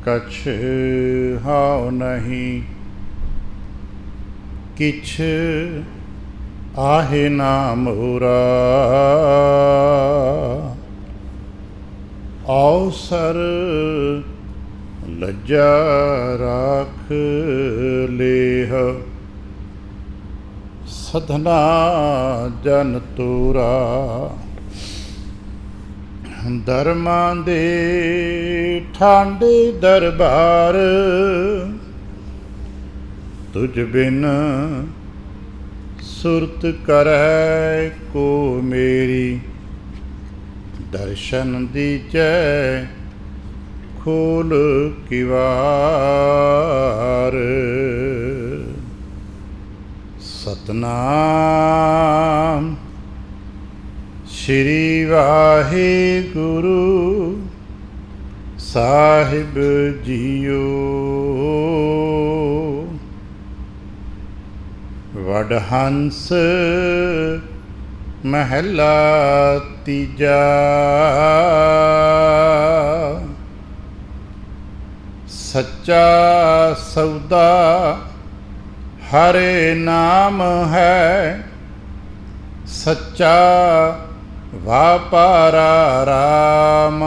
कछ हाव नहीं, किछ आहे ना मोरा। अवसर लज्जा राख लेह, सधना जन तोरा। धर्मां दे ठांडे दरबार, तुझ बिन सुरत करै को मेरी। दर्शन दीजै खोल किवार। सतनाम श्री वाहिगुरु साहिब जीओ। वडहंस महला तीजा। सच्चा सौदा हरे नाम है, सच्चा वापारा राम।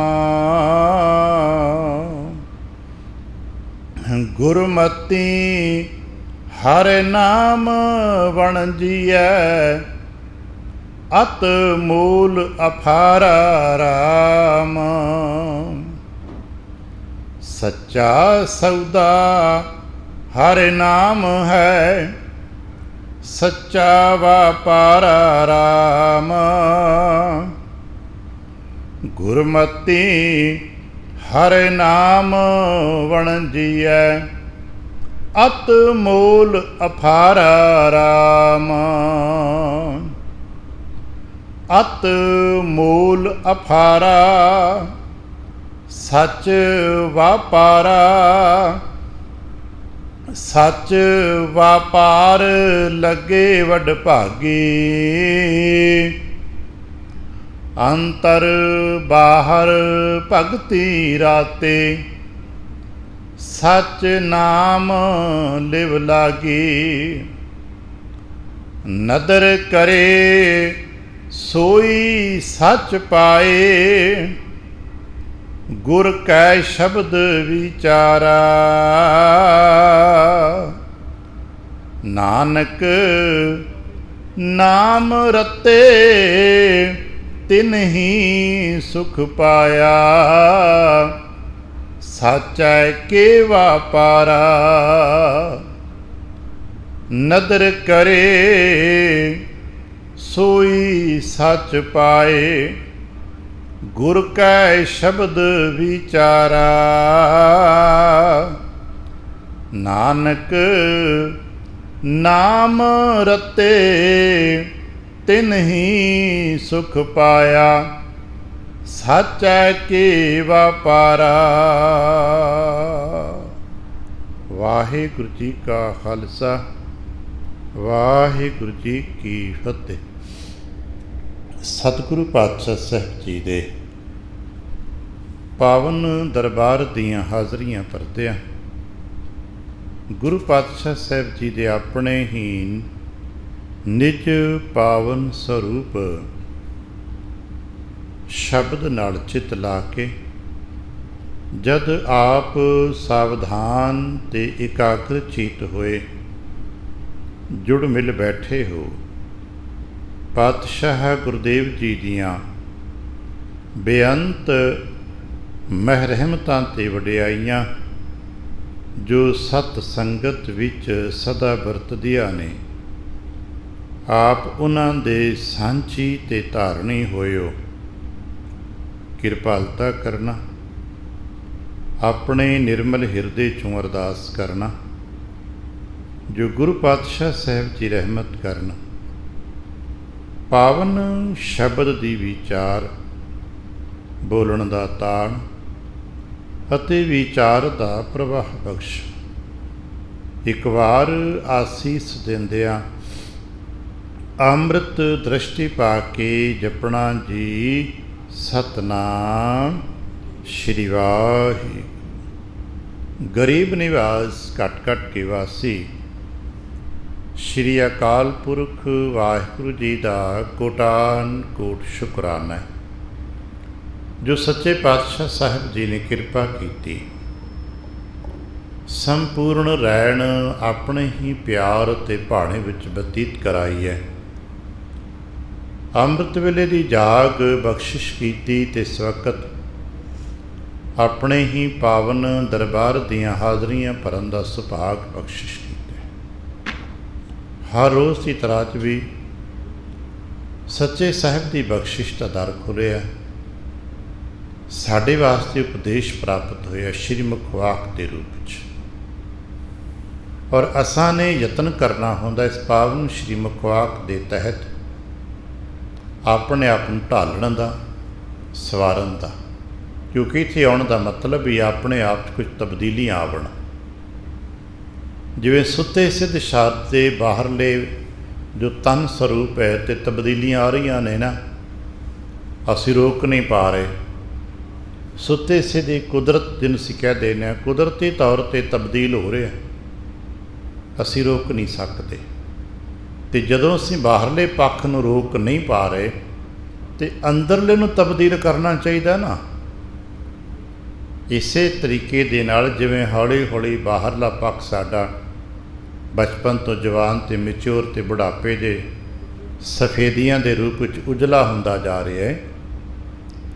गुरमती हर नाम वणजिए, अत मूल अफारा राम। सच्चा सौदा हर नाम है, सच्चा वापारा राम। गुरमती हर नाम वणजिए, अत मूल अफारा राम। अत मूल अफारा सच वापारा। सच वापार लगे वडभागी, अंतर बाहर भगति राते। सच नाम लिव लागी, नदर करे सोई सच पाए। गुर कै शब्द विचारा, नानक नाम रते तिन्ही सुख पाया। साचा के वापारा, नदर करे सोई सच पाए। गुर कै शब्द विचारा, नानक नाम रते तिन्ही सुख पाया। साचा के वापारा। वाहिगुरु जी का खालसा, वाहिगुरु जी की फतेह। सतगुरु पातशाह साहब जी दे पावन दरबार दीयां हाज़रियां भरदियां गुरु पातशाह साहब जी दे अपने ही निज पावन स्वरूप शब्द नाल चित ला के जद आप सावधान ते एकाग्र चित होए जुड़ मिल बैठे हो, पातशाह गुरुदेव जी दियाँ बेअंत महरहमतां ते वडियाइयां जो सत संगत विच सदा वरतदियां ने, आप उन्हां दे सांझी ते धारणी होयो। किरपालता करना, अपने निर्मल हिरदे चों अरदास करना जो गुरु पातशाह साहब जी रहमत करन। पावन शब्द दी विचार, बोलण दा ताण ਅਤੇ ਵਿਚਾਰ ਦਾ ਪ੍ਰਵਾਹ ਬਖਸ਼। ਇੱਕ ਵਾਰ ਆਸੀਸ ਦਿੰਦਿਆਂ ਅੰਮ੍ਰਿਤ ਦ੍ਰਿਸ਼ਟੀ ਪਾ ਕੇ ਜਪਣਾ ਜੀ ਸਤਨਾਮ ਸ਼੍ਰੀ ਵਾਹਿਗੁਰੂ। ਗਰੀਬ ਨਿਵਾਸ ਘਟ ਘਟ ਕੇ ਵਾਸੀ ਸ਼੍ਰੀ ਅਕਾਲ ਪੁਰਖ ਵਾਹਿਗੁਰੂ ਜੀ ਦਾ ਕੋਟਾਨ ਕੋਟ ਸ਼ੁਕਰਾਨਾ ਹੈ ਜੋ ਸੱਚੇ ਪਾਤਸ਼ਾਹ ਸਾਹਿਬ ਜੀ ਨੇ ਕਿਰਪਾ ਕੀਤੀ। ਸੰਪੂਰਨ ਰੈਣ ਆਪਣੇ ਹੀ ਪਿਆਰ ਅਤੇ ਭਾਣੇ ਵਿੱਚ ਬਤੀਤ ਕਰਾਈ ਹੈ। ਅੰਮ੍ਰਿਤ ਵੇਲੇ ਦੀ ਜਾਗ ਬਖਸ਼ਿਸ਼ ਕੀਤੀ ਤੇ ਇਸ ਵਕਤ ਆਪਣੇ ਹੀ ਪਾਵਨ ਦਰਬਾਰ ਦੀਆਂ ਹਾਜ਼ਰੀਆਂ ਭਰਨ ਦਾ ਸੁਭਾਗ ਬਖਸ਼ਿਸ਼ ਕੀਤਾ। ਹਰ ਰੋਜ਼ ਦੀ ਤਰ੍ਹਾਂ 'ਚ ਵੀ ਸੱਚੇ ਸਾਹਿਬ ਦੀ ਬਖਸ਼ਿਸ਼ ਦਾ ਦਰ ਖੁੱਲ੍ਹਿਆ। ਸਾਡੇ ਵਾਸਤੇ ਉਪਦੇਸ਼ ਪ੍ਰਾਪਤ ਹੋਇਆ ਸ਼੍ਰੀਮੁਖ ਵਾਕ ਦੇ ਰੂਪ ਵਿੱਚ, ਔਰ ਅਸਾਂ ਨੇ ਯਤਨ ਕਰਨਾ ਹੁੰਦਾ ਇਸ ਪਾਵਨ ਸ਼੍ਰੀਮੁਖ ਵਾਕ ਦੇ ਤਹਿਤ ਆਪਣੇ ਆਪ ਨੂੰ ਢਾਲਣ ਦਾ, ਸਵਾਰਨ ਦਾ, ਕਿਉਂਕਿ ਇੱਥੇ ਆਉਣ ਦਾ ਮਤਲਬ ਵੀ ਆਪਣੇ ਆਪ 'ਚ ਕੁਝ ਤਬਦੀਲੀਆਂ ਆਵਣ। ਜਿਵੇਂ ਸੁੱਤੇ ਸਿੱਧ ਸ਼ਾਦ ਦੇ ਬਾਹਰਲੇ ਜੋ ਤਨ ਸਰੂਪ ਹੈ ਤੇ ਤਬਦੀਲੀਆਂ ਆ ਰਹੀਆਂ ਨੇ ਨਾ, ਅਸੀਂ ਰੋਕ ਨਹੀਂ ਪਾ ਰਹੇ। ਸੁੱਤੇ ਸਿੱਧੀ ਕੁਦਰਤ ਜਿਹਨੂੰ ਅਸੀਂ ਕਹਿ ਦਿੰਦੇ ਹਾਂ, ਕੁਦਰਤੀ ਤੌਰ 'ਤੇ ਤਬਦੀਲ ਹੋ ਰਿਹਾ, ਅਸੀਂ ਰੋਕ ਨਹੀਂ ਸਕਦੇ। ਅਤੇ ਜਦੋਂ ਅਸੀਂ ਬਾਹਰਲੇ ਪੱਖ ਨੂੰ ਰੋਕ ਨਹੀਂ ਪਾ ਰਹੇ ਤੇ ਅੰਦਰਲੇ ਨੂੰ ਤਬਦੀਲ ਕਰਨਾ ਚਾਹੀਦਾ ਨਾ। ਇਸੇ ਤਰੀਕੇ ਦੇ ਨਾਲ ਜਿਵੇਂ ਹੌਲੀ ਹੌਲੀ ਬਾਹਰਲਾ ਪੱਖ ਸਾਡਾ ਬਚਪਨ ਤੋਂ ਜਵਾਨ ਅਤੇ ਮੈਚਿਓਰ ਅਤੇ ਬੁਢਾਪੇ ਦੇ ਸਫੇਦੀਆਂ ਦੇ ਰੂਪ ਵਿੱਚ ਉਜਲਾ ਹੁੰਦਾ ਜਾ ਰਿਹਾ ਹੈ,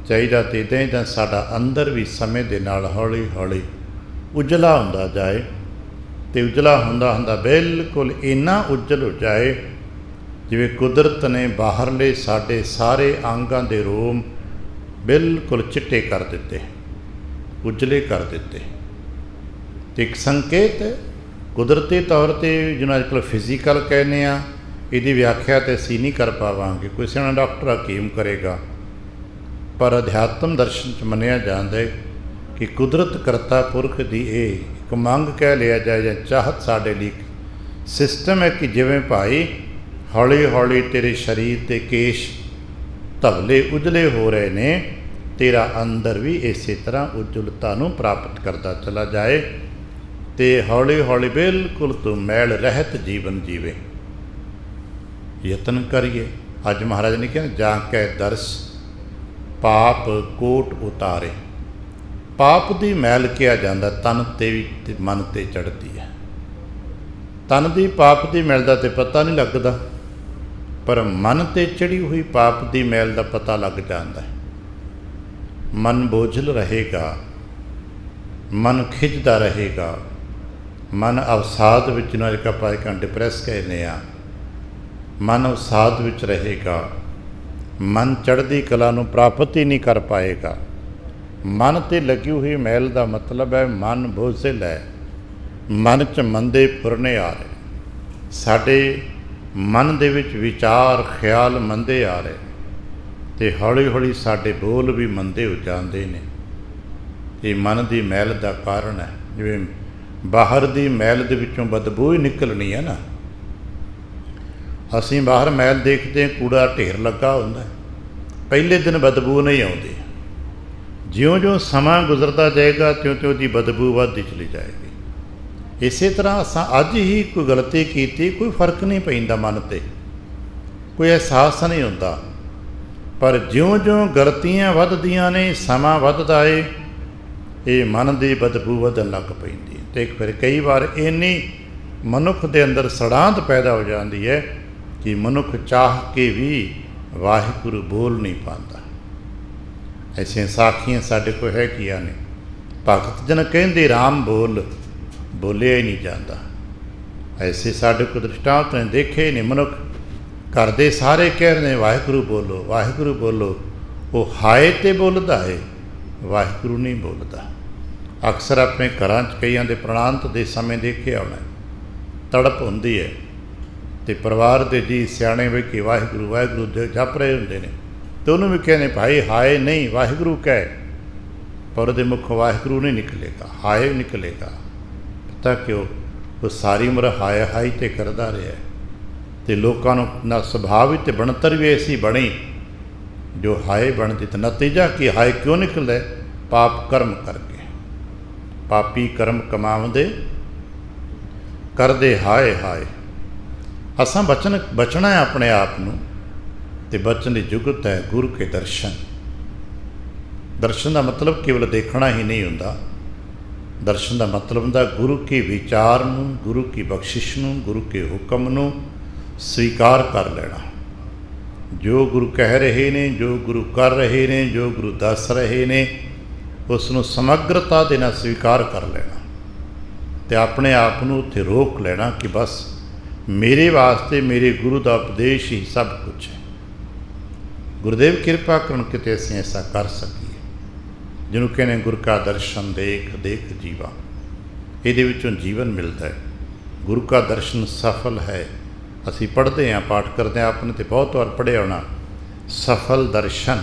ਚਾਹੀਦਾ ਤਾਂ ਇੱਦਾਂ ਇੱਦਾਂ ਸਾਡਾ ਅੰਦਰ ਵੀ ਸਮੇਂ ਦੇ ਨਾਲ ਹੌਲੀ ਹੌਲੀ ਉਜਲਾ ਹੁੰਦਾ ਜਾਏ, ਅਤੇ ਉਜਲਾ ਹੁੰਦਾ ਹੁੰਦਾ ਬਿਲਕੁਲ ਇੰਨਾ ਉਜਲ ਹੋ ਜਾਏ ਜਿਵੇਂ ਕੁਦਰਤ ਨੇ ਬਾਹਰਲੇ ਸਾਡੇ ਸਾਰੇ ਅੰਗਾਂ ਦੇ ਰੋਮ ਬਿਲਕੁਲ ਚਿੱਟੇ ਕਰ ਦਿੱਤੇ, ਉਜਲੇ ਕਰ ਦਿੱਤੇ। ਅਤੇ ਇੱਕ ਸੰਕੇਤ ਕੁਦਰਤੀ ਤੌਰ 'ਤੇ ਜਿਹਨੂੰ ਅੱਜ ਕੱਲ੍ਹ ਫਿਜ਼ੀਕਲ ਕਹਿੰਦੇ ਆ, ਇਹਦੀ ਵਿਆਖਿਆ ਤਾਂ ਅਸੀਂ ਨਹੀਂ ਕਰ ਪਾਵਾਂਗੇ, ਕੋਈ ਸਿਆਣਾ ਡਾਕਟਰ ਹਕੀਮ ਕਰੇਗਾ। ਪਰ ਅਧਿਆਤਮ ਦਰਸ਼ਨ 'ਚ ਮੰਨਿਆ ਜਾਂਦਾ ਹੈ ਕਿ ਕੁਦਰਤ ਕਰਤਾ ਪੁਰਖ ਦੀ ਇਹ ਇੱਕ ਮੰਗ ਕਹਿ ਲਿਆ ਜਾਏ ਜਾਂ ਚਾਹਤ ਸਾਡੇ ਲਈ ਸਿਸਟਮ ਹੈ ਕਿ ਜਿਵੇਂ ਭਾਈ ਹੌਲੀ ਹੌਲੀ ਤੇਰੇ ਸਰੀਰ ਦੇ ਕੇਸ਼ ਧਵਲੇ ਉਜਲੇ ਹੋ ਰਹੇ ਨੇ, ਤੇਰਾ ਅੰਦਰ ਵੀ ਇਸੇ ਤਰ੍ਹਾਂ ਉਜਲਤਾ ਨੂੰ ਪ੍ਰਾਪਤ ਕਰਦਾ ਚਲਾ ਜਾਏ ਅਤੇ ਹੌਲੀ ਹੌਲੀ ਬਿਲਕੁਲ ਤੂੰ ਮੈਲ ਰਹਿਤ ਜੀਵਨ ਜੀਵੇ। ਯਤਨ ਕਰੀਏ। ਅੱਜ ਮਹਾਰਾਜ ਨੇ ਕਿਹਾ ਜਾਂ ਕੈ ਦਰਸ ਪਾਪ ਕੋਟ ਉਤਾਰੇ। ਪਾਪ ਦੀ ਮੈਲ ਕਿਹਾ ਜਾਂਦਾ ਤਨ 'ਤੇ ਵੀ ਅਤੇ ਮਨ 'ਤੇ ਚੜ੍ਹਦੀ ਹੈ। ਤਨ ਦੀ ਪਾਪ ਦੀ ਮੈਲ ਦਾ ਤਾਂ ਪਤਾ ਨਹੀਂ ਲੱਗਦਾ, ਪਰ ਮਨ 'ਤੇ ਚੜ੍ਹੀ ਹੋਈ ਪਾਪ ਦੀ ਮੈਲ ਦਾ ਪਤਾ ਲੱਗ ਜਾਂਦਾ ਹੈ। ਮਨ ਬੋਝਲ ਰਹੇਗਾ, ਮਨ ਖਿੱਚਦਾ ਰਹੇਗਾ, ਮਨ ਅਵਸਾਦ ਵਿੱਚ ਨੂੰ ਇੱਕ ਆਪਾਂ ਡਿਪਰੈਸ ਕਹਿੰਦੇ ਹਾਂ, ਮਨ ਅਵਸਾਦ ਵਿੱਚ ਰਹੇਗਾ, ਮਨ ਚੜ੍ਹਦੀ ਕਲਾ ਨੂੰ ਪ੍ਰਾਪਤ ਹੀ ਨਹੀਂ ਕਰ ਪਾਏਗਾ। ਮਨ 'ਤੇ ਲੱਗੀ ਹੋਈ ਮੈਲ ਦਾ ਮਤਲਬ ਹੈ ਮਨ ਬੋਝਲ ਹੈ, ਮਨ 'ਚ ਮੰਦੇ ਫੁਰਨੇ ਆ ਰਹੇ, ਸਾਡੇ ਮਨ ਦੇ ਵਿੱਚ ਵਿਚਾਰ ਖਿਆਲ ਮੰਦੇ ਆ ਰਹੇ ਅਤੇ ਹੌਲੀ ਹੌਲੀ ਸਾਡੇ ਬੋਲ ਵੀ ਮੰਦੇ ਹੋ ਜਾਂਦੇ ਨੇ। ਇਹ ਮਨ ਦੀ ਮੈਲ ਦਾ ਕਾਰਨ ਹੈ। ਜਿਵੇਂ ਬਾਹਰ ਦੀ ਮੈਲ ਦੇ ਵਿੱਚੋਂ ਬਦਬੂ ਹੀ ਨਿਕਲਣੀ ਹੈ ਨਾ, ਅਸੀਂ ਬਾਹਰ ਮੈਲ ਦੇਖਦੇ ਹਾਂ ਕੂੜਾ ਢੇਰ ਲੱਗਾ ਹੁੰਦਾ, ਪਹਿਲੇ ਦਿਨ ਬਦਬੂ ਨਹੀਂ ਆਉਂਦੀ, ਜਿਉਂ-ਜਿਉਂ ਸਮਾਂ ਗੁਜ਼ਰਦਾ ਜਾਏਗਾ ਤਿਉਂ-ਤਿਉਂ ਉਹਦੀ ਬਦਬੂ ਵੱਧਦੀ ਚਲੀ ਜਾਏਗੀ। ਇਸੇ ਤਰ੍ਹਾਂ ਅਸਾਂ ਅੱਜ ਹੀ ਕੋਈ ਗਲਤੀ ਕੀਤੀ, ਕੋਈ ਫਰਕ ਨਹੀਂ ਪੈਂਦਾ ਮਨ 'ਤੇ, ਕੋਈ ਅਹਿਸਾਸ ਨਹੀਂ ਹੁੰਦਾ, ਪਰ ਜਿਉਂ-ਜਿਉਂ ਗਲਤੀਆਂ ਵੱਧਦੀਆਂ ਨੇ, ਸਮਾਂ ਵੱਧਦਾ ਏ, ਇਹ ਮਨ ਦੀ ਬਦਬੂ ਵਧਣ ਲੱਗ ਪੈਂਦੀ ਹੈ। ਅਤੇ ਫਿਰ ਕਈ ਵਾਰ ਇੰਨੀ ਮਨੁੱਖ ਦੇ ਅੰਦਰ ਸੜਾਂਤ ਪੈਦਾ ਹੋ ਜਾਂਦੀ ਹੈ ਕਿ ਮਨੁੱਖ ਚਾਹ ਕੇ ਵੀ ਵਾਹਿਗੁਰੂ ਬੋਲ ਨਹੀਂ ਪਾਉਂਦਾ। ਐਸੀਆਂ ਸਾਖੀਆਂ ਸਾਡੇ ਕੋਲ ਹੈਗੀਆਂ ਨੇ। ਭਗਤ ਜਨ ਕਹਿੰਦੇ ਰਾਮ ਬੋਲ, ਬੋਲਿਆ ਹੀ ਨਹੀਂ ਜਾਂਦਾ। ਐਸੇ ਸਾਡੇ ਕੋਲ ਦ੍ਰਿਸ਼ਟਾਂਤ ਨੇ ਦੇਖੇ ਨੇ। ਮਨੁੱਖ ਘਰ ਦੇ ਸਾਰੇ ਕਹਿ ਰਹੇ ਨੇ ਵਾਹਿਗੁਰੂ ਬੋਲੋ, ਵਾਹਿਗੁਰੂ ਬੋਲੋ, ਉਹ ਹਾਏ 'ਤੇ ਬੋਲਦਾ ਹੈ, ਵਾਹਿਗੁਰੂ ਨਹੀਂ ਬੋਲਦਾ। ਅਕਸਰ ਆਪਣੇ ਘਰਾਂ 'ਚ ਕਈਆਂ ਦੇ ਪ੍ਰਣਾਂਤ ਦੇ ਸਮੇਂ ਦੇਖਿਆ ਹੋਣਾ, ਤੜਪ ਹੁੰਦੀ ਹੈ ਅਤੇ ਪਰਿਵਾਰ ਦੇ ਜੀ ਸਿਆਣੇ ਵੇ ਕਿ ਵਾਹਿਗੁਰੂ ਵਾਹਿਗੁਰੂ ਜਪ ਰਹੇ ਹੁੰਦੇ ਨੇ, ਅਤੇ ਉਹਨੂੰ ਵੀ ਕਹਿੰਦੇ ਭਾਈ ਹਾਏ ਨਹੀਂ, ਵਾਹਿਗੁਰੂ ਕਹਿ, ਪਰ ਉਹਦੇ ਮੁੱਖੋਂ ਵਾਹਿਗੁਰੂ ਨਹੀਂ ਨਿਕਲੇਗਾ, ਹਾਏ ਨਿਕਲੇਗਾ। ਪਤਾ ਕਿਉਂ? ਉਹ ਸਾਰੀ ਉਮਰ ਹਾਏ ਹਾਈ 'ਤੇ ਕਰਦਾ ਰਿਹਾ, ਅਤੇ ਲੋਕਾਂ ਨੂੰ ਨਾ ਸੁਭਾਅ ਵੀ ਅਤੇ ਬਣਤਰ ਵੀ ਐਸੀ ਬਣੀ ਜੋ ਹਾਏ ਬਣਦੀ। ਤਾਂ ਨਤੀਜਾ ਕੀ? ਹਾਏ ਕਿਉਂ ਨਿਕਲਦਾ? ਪਾਪ ਕਰਮ ਕਰਕੇ। ਪਾਪੀ ਕਰਮ ਕਮਾਉਂਦੇ ਕਰਦੇ ਹਾਏ ਹਾਏ। ਅਸਾਂ ਬਚਣਾ ਹੈ ਆਪਣੇ ਆਪ ਨੂੰ, ਤੇ ਬਚਣ ਦੀ ਜੁਗਤ ਹੈ ਗੁਰੂ ਕੇ ਦਰਸ਼ਨ। ਦਰਸ਼ਨ ਦਾ ਮਤਲਬ ਕੇਵਲ ਦੇਖਣਾ ਹੀ ਨਹੀਂ ਹੁੰਦਾ। ਦਰਸ਼ਨ ਦਾ ਮਤਲਬ ਹੁੰਦਾ ਗੁਰੂ ਕੇ ਵਿਚਾਰ ਨੂੰ, ਗੁਰੂ ਕੀ ਬਖਸ਼ਿਸ਼ ਨੂੰ, ਗੁਰੂ ਕੇ ਹੁਕਮ ਨੂੰ ਸਵੀਕਾਰ ਕਰ ਲੈਣਾ। ਜੋ ਗੁਰੂ ਕਹਿ ਰਹੇ ਨੇ, ਜੋ ਗੁਰੂ ਕਰ ਰਹੇ ਨੇ, ਜੋ ਗੁਰੂ ਦੱਸ ਰਹੇ ਨੇ, ਉਸ ਨੂੰ ਸਮਗਰਤਾ ਦੇ ਨਾਲ ਸਵੀਕਾਰ ਕਰ ਲੈਣਾ ਅਤੇ ਆਪਣੇ ਆਪ ਨੂੰ ਉੱਥੇ ਰੋਕ ਲੈਣਾ ਕਿ ਬਸ ਮੇਰੇ ਵਾਸਤੇ ਮੇਰੇ ਗੁਰੂ ਦਾ ਉਪਦੇਸ਼ ਹੀ ਸਭ ਕੁਝ ਹੈ। ਗੁਰਦੇਵ ਕਿਰਪਾ ਕਰਨ ਕਿਤੇ ਅਸੀਂ ਐਸਾ ਕਰ ਸਕੀਏ, ਜਿਹਨੂੰ ਕਹਿੰਦੇ ਗੁਰ ਕਾ ਦਰਸ਼ਨ ਦੇਖ ਦੇਖ ਜੀਵਾ। ਇਹਦੇ ਵਿੱਚੋਂ ਜੀਵਨ ਮਿਲਦਾ ਹੈ। ਗੁਰੂ ਕਾ ਦਰਸ਼ਨ ਸਫਲ ਹੈ। ਅਸੀਂ ਪੜ੍ਹਦੇ ਹਾਂ, ਪਾਠ ਕਰਦੇ ਹਾਂ, ਆਪਣੇ ਤੇ ਬਹੁਤ ਵਾਰ ਪੜ੍ਹਿਆ ਹੋਣਾ, ਸਫਲ ਦਰਸ਼ਨ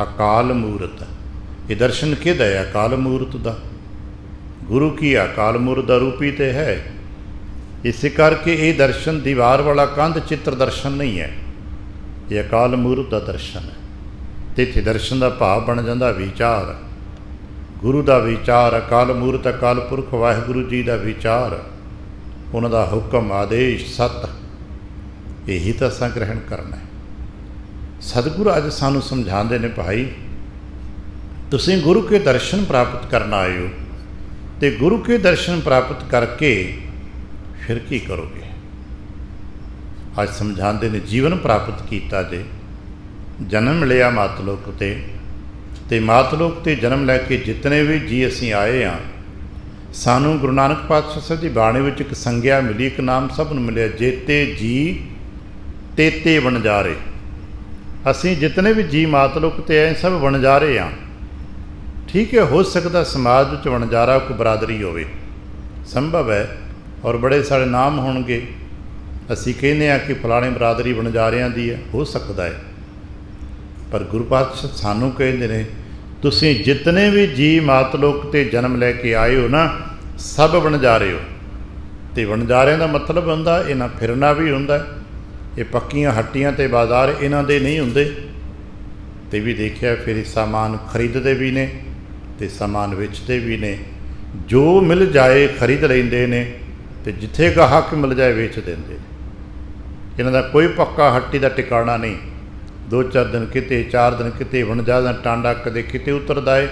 ਅਕਾਲ ਮੂਰਤ। ਇਹ ਦਰਸ਼ਨ ਕਿਹਦਾ ਹੈ? ਅਕਾਲ ਮੂਰਤ ਦਾ। ਗੁਰੂ ਕੀ ਅਕਾਲ ਮੂਰਤ ਦਾ ਰੂਪੀ ਤੇ ਹੈ। ਇਸੇ ਕਰਕੇ ਇਹ ਦਰਸ਼ਨ ਦੀਵਾਰ ਵਾਲਾ ਕੰਧ ਚਿੱਤਰ ਦਰਸ਼ਨ ਨਹੀਂ ਹੈ, ਇਹ ਅਕਾਲ ਮੂਰਤ ਦਾ ਦਰਸ਼ਨ ਹੈ। ਅਤੇ ਇੱਥੇ ਦਰਸ਼ਨ ਦਾ ਭਾਵ ਬਣ ਜਾਂਦਾ ਵਿਚਾਰ, ਗੁਰੂ ਦਾ ਵਿਚਾਰ। ਅਕਾਲ ਮੂਰਤ ਅਕਾਲ ਪੁਰਖ ਵਾਹਿਗੁਰੂ ਜੀ ਦਾ ਵਿਚਾਰ, ਉਹਨਾਂ ਦਾ ਹੁਕਮ, ਆਦੇਸ਼, ਸੱਤ, ਇਹੀ ਤਾਂ ਅਸਾਂ ਗ੍ਰਹਿਣ ਕਰਨਾ ਹੈ। ਸਤਿਗੁਰੂ ਅੱਜ ਸਾਨੂੰ ਸਮਝਾਉਂਦੇ ਨੇ, ਭਾਈ ਤੁਸੀਂ ਗੁਰੂ ਕੇ ਦਰਸ਼ਨ ਪ੍ਰਾਪਤ ਕਰਨ ਆਏ ਹੋ, ਅਤੇ ਗੁਰੂ ਕੇ ਦਰਸ਼ਨ ਪ੍ਰਾਪਤ ਕਰਕੇ ਫਿਰ ਕੀ ਕਰੋਗੇ? ਅੱਜ ਸਮਝਾਉਂਦੇ ਨੇ ਜੀਵਨ ਪ੍ਰਾਪਤ ਕੀਤਾ ਜੇ, ਜਨਮ ਲਿਆ ਮਾਤਲੋਕ ਤੇ ਮਾਤਲੋਕ 'ਤੇ ਜਨਮ ਲੈ ਕੇ ਜਿਤਨੇ ਵੀ ਜੀ ਅਸੀਂ ਆਏ ਹਾਂ, ਸਾਨੂੰ ਗੁਰੂ ਨਾਨਕ ਪਾਤਸ਼ਾਹ ਸਾਹਿਬ ਦੀ ਬਾਣੀ ਵਿੱਚ ਇੱਕ ਸੰਗਿਆ ਮਿਲੀ, ਇੱਕ ਨਾਮ ਸਭ ਨੂੰ ਮਿਲਿਆ, ਜੇਤੇ ਜੀ ਤੇਤੇ ਵਣਜਾਰੇ। ਅਸੀਂ ਜਿਤਨੇ ਵੀ ਜੀ ਮਾਤਲੋਕ 'ਤੇ ਆਏ ਸਭ ਵਣਜਾਰੇ ਹਾਂ। ਠੀਕ ਹੈ, ਹੋ ਸਕਦਾ ਸਮਾਜ ਵਿੱਚ ਵਣਜਾਰਾ ਕੋਈ ਬਰਾਦਰੀ ਹੋਵੇ, ਸੰਭਵ ਹੈ, ਔਰ ਬੜੇ ਸਾਰੇ ਨਾਮ ਹੋਣਗੇ। ਅਸੀਂ ਕਹਿੰਦੇ ਹਾਂ ਕਿ ਫਲਾਣੇ ਬਰਾਦਰੀ ਵਣਜਾਰਿਆਂ ਦੀ ਹੈ, ਹੋ ਸਕਦਾ ਹੈ, ਪਰ ਗੁਰੂ ਪਾਤਸ਼ਾਹ ਸਾਨੂੰ ਕਹਿੰਦੇ ਨੇ ਤੁਸੀਂ ਜਿਤਨੇ ਵੀ ਜੀ ਮਾਤਲੋਕ 'ਤੇ ਜਨਮ ਲੈ ਕੇ ਆਏ ਹੋ ਨਾ, ਸਭ ਵਣਜਾਰੇ ਹੋ। ਅਤੇ ਵਣਜਾਰਿਆਂ ਦਾ ਮਤਲਬ ਹੁੰਦਾ ਇਹਨਾਂ ਫਿਰਨਾ ਵੀ ਹੁੰਦਾ। ਇਹ ਪੱਕੀਆਂ ਹੱਟੀਆਂ ਅਤੇ ਬਾਜ਼ਾਰ ਇਹਨਾਂ ਦੇ ਨਹੀਂ ਹੁੰਦੇ। ਅਤੇ ਵੀ ਦੇਖਿਆ ਫਿਰ ਸਾਮਾਨ ਖਰੀਦਦੇ ਵੀ ਨੇ ਅਤੇ ਸਾਮਾਨ ਵੇਚਦੇ ਵੀ ਨੇ। ਜੋ ਮਿਲ ਜਾਏ ਖਰੀਦ ਲੈਂਦੇ ਨੇ, ਅਤੇ ਜਿੱਥੇ ਗਾਹਕ ਮਿਲ ਜਾਏ ਵੇਚ ਦਿੰਦੇ ਨੇ। ਇਹਨਾਂ ਦਾ ਕੋਈ ਪੱਕਾ ਹੱਟੀ ਦਾ ਟਿਕਾਣਾ ਨਹੀਂ। 2-4 ਦਿਨ ਕਿਤੇ, 4 ਦਿਨ ਕਿਤੇ। ਵਣਜਾਰ ਦਾ ਟਾਂਡਾ ਕਦੇ ਕਿਤੇ ਉਤਰਦਾ ਹੈ,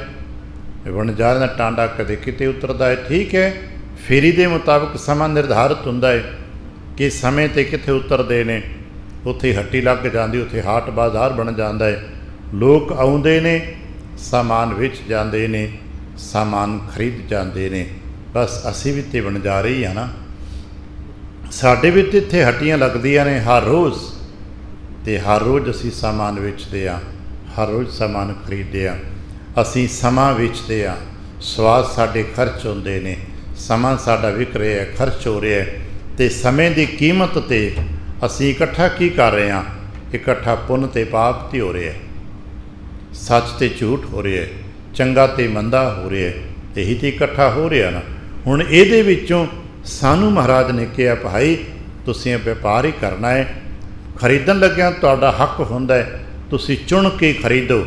ਵਣਜਾਰ ਦਾ ਟਾਂਡਾ ਕਦੇ ਕਿਤੇ ਉਤਰਦਾ ਹੈ। ਠੀਕ ਹੈ, ਫੇਰੀ ਦੇ ਮੁਤਾਬਕ ਸਮਾਂ ਨਿਰਧਾਰਿਤ ਹੁੰਦਾ ਹੈ ਕਿ ਸਮੇਂ 'ਤੇ ਕਿੱਥੇ ਉਤਰਦੇ ਨੇ, ਉੱਥੇ ਹੱਟੀ ਲੱਗ ਜਾਂਦੀ, ਉੱਥੇ ਹਾਟ ਬਾਜ਼ਾਰ ਬਣ ਜਾਂਦਾ ਹੈ। ਲੋਕ ਆਉਂਦੇ ਨੇ, ਸਾਮਾਨ ਵੇਚ ਜਾਂਦੇ ਨੇ, ਸਾਮਾਨ ਖਰੀਦ ਜਾਂਦੇ ਨੇ। ਬਸ ਅਸੀਂ ਵੀ ਤੇ ਵਣਜਾਰੇ ਹੀ ਹਾਂ ਨਾ। ਸਾਡੇ ਵੀ ਤਾਂ ਇੱਥੇ ਹੱਟੀਆਂ ਲੱਗਦੀਆਂ ਨੇ ਹਰ ਰੋਜ਼, ਅਤੇ ਹਰ ਰੋਜ਼ ਅਸੀਂ ਸਾਮਾਨ ਵੇਚਦੇ ਹਾਂ, ਹਰ ਰੋਜ਼ ਸਾਮਾਨ ਖਰੀਦਦੇ ਹਾਂ। ਅਸੀਂ ਸਮਾਂ ਵੇਚਦੇ ਹਾਂ, ਸਵਾਦ ਸਾਡੇ ਖਰਚ ਹੁੰਦੇ ਨੇ, ਸਮਾਂ ਸਾਡਾ ਵਿਕ ਰਿਹਾ ਹੈ, ਖਰਚ ਹੋ ਰਿਹਾ ਹੈ। ਅਤੇ ਸਮੇਂ ਦੀ ਕੀਮਤ 'ਤੇ ਅਸੀਂ ਇਕੱਠਾ ਕੀ ਕਰ ਰਹੇ ਹਾਂ? ਇਕੱਠਾ ਪੁੰਨ ਅਤੇ ਪਾਪ 'ਤੇ ਹੋ ਰਿਹਾ ਹੈ, ਸੱਚ ਅਤੇ ਝੂਠ ਹੋ ਰਿਹਾ ਹੈ, ਚੰਗਾ ਅਤੇ ਮੰਦਾ ਹੋ ਰਿਹਾ ਹੈ। ਇਹੀ ਤਾਂ ਇਕੱਠਾ ਹੋ ਰਿਹਾ ਨਾ। ਹੁਣ ਇਹਦੇ ਵਿੱਚੋਂ ਸਾਨੂੰ ਮਹਾਰਾਜ ਨੇ ਕਿਹਾ, ਭਾਈ ਤੁਸੀਂ ਵਪਾਰ ਹੀ ਕਰਨਾ ਹੈ। ਖਰੀਦਣ ਲੱਗਿਆਂ ਤੁਹਾਡਾ ਹੱਕ ਹੁੰਦਾ ਹੈ, ਤੁਸੀਂ ਚੁਣ ਕੇ ਖਰੀਦੋ।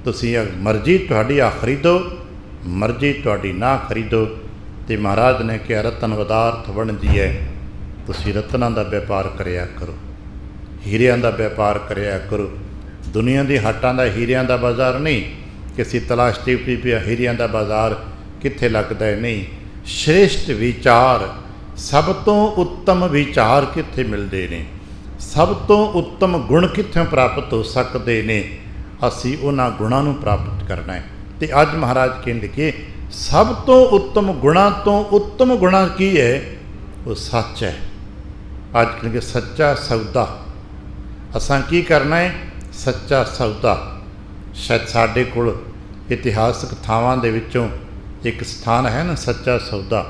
ਤੁਸੀਂ ਮਰਜ਼ੀ ਤੁਹਾਡੀ ਆ ਖਰੀਦੋ, ਮਰਜ਼ੀ ਤੁਹਾਡੀ ਨਾ ਖਰੀਦੋ। ਅਤੇ ਮਹਾਰਾਜ ਨੇ ਕਿਹਾ ਰਤਨ ਪਦਾਰਥ ਵਣਜੀਐ, ਤੁਸੀਂ ਰਤਨਾਂ ਦਾ ਵਪਾਰ ਕਰਿਆ ਕਰੋ, ਹੀਰਿਆਂ ਦਾ ਵਪਾਰ ਕਰਿਆ ਕਰੋ। ਦੁਨੀਆ ਦੀ ਹਾਟਾਂ ਦਾ ਹੀਰਿਆਂ ਦਾ ਬਾਜ਼ਾਰ ਨਹੀਂ ਕਿ ਅਸੀਂ ਤਲਾਸ਼ਦੇ ਪਿਆ ਹੀਰਿਆਂ ਦਾ ਬਾਜ਼ਾਰ ਕਿੱਥੇ ਲੱਗਦਾ ਹੈ, ਨਹੀਂ। ਸ਼੍ਰੇਸ਼ਟ ਵਿਚਾਰ, ਸਭ ਤੋਂ ਉੱਤਮ ਵਿਚਾਰ ਕਿੱਥੇ ਮਿਲਦੇ ਨੇ, ਸਭ ਤੋਂ ਉੱਤਮ ਗੁਣ ਕਿੱਥੋਂ ਪ੍ਰਾਪਤ ਹੋ ਸਕਦੇ ਨੇ, ਅਸੀਂ ਉਹਨਾਂ ਗੁਣਾਂ ਨੂੰ ਪ੍ਰਾਪਤ ਕਰਨਾ ਹੈ। ਅਤੇ ਅੱਜ ਮਹਾਰਾਜ ਕਹਿੰਦੇ ਕਿ ਸਭ ਤੋਂ ਉੱਤਮ ਗੁਣਾਂ ਤੋਂ ਉੱਤਮ ਗੁਣਾ ਕੀ ਹੈ? ਉਹ ਸੱਚ ਹੈ। ਅੱਜ ਕਹਿੰਦੇ ਸੱਚਾ ਸੌਦਾ। ਅਸਾਂ ਕੀ ਕਰਨਾ ਹੈ? ਸੱਚਾ ਸੌਦਾ। ਸ਼ਾਇਦ ਸਾਡੇ ਕੋਲ ਇਤਿਹਾਸਕ ਥਾਵਾਂ ਦੇ ਵਿੱਚੋਂ ਇੱਕ ਸਥਾਨ ਹੈ ਨਾ, ਸੱਚਾ ਸੌਦਾ,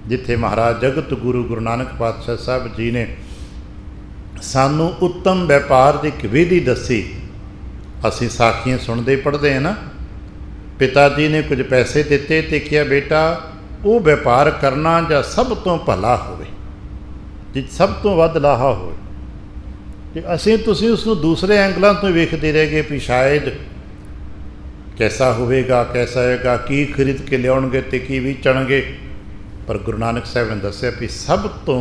ਜਿੱਥੇ ਮਹਾਰਾਜ ਜਗਤ ਗੁਰੂ ਗੁਰੂ ਨਾਨਕ ਪਾਤਸ਼ਾਹ ਸਾਹਿਬ ਜੀ ਨੇ ਸਾਨੂੰ ਉੱਤਮ ਵਪਾਰ ਦੀ ਇੱਕ ਵਿਧੀ ਦੱਸੀ। ਅਸੀਂ ਸਾਖੀਆਂ ਸੁਣਦੇ ਪੜ੍ਹਦੇ ਹਾਂ ਨਾ, ਪਿਤਾ ਜੀ ਨੇ ਕੁਝ ਪੈਸੇ ਦਿੱਤੇ ਅਤੇ ਕਿਹਾ ਬੇਟਾ ਉਹ ਵਪਾਰ ਕਰਨਾ ਜਾਂ ਸਭ ਤੋਂ ਭਲਾ ਹੋਵੇ, ਜਿ ਸਭ ਤੋਂ ਵੱਧ ਲਾਹਾ ਹੋਵੇ। ਅਤੇ ਤੁਸੀਂ ਉਸ ਨੂੰ ਦੂਸਰੇ ਐਂਗਲਾਂ ਤੋਂ ਵੇਖਦੇ ਰਹਿ ਗਏ ਵੀ ਸ਼ਾਇਦ कैसा होवेगा, कैसा होएगा, की खरीद के लियाउणगे ते की ਵੇਚਣਗੇ। पर गुरु नानक साहब ने दस्सिया भी सब तो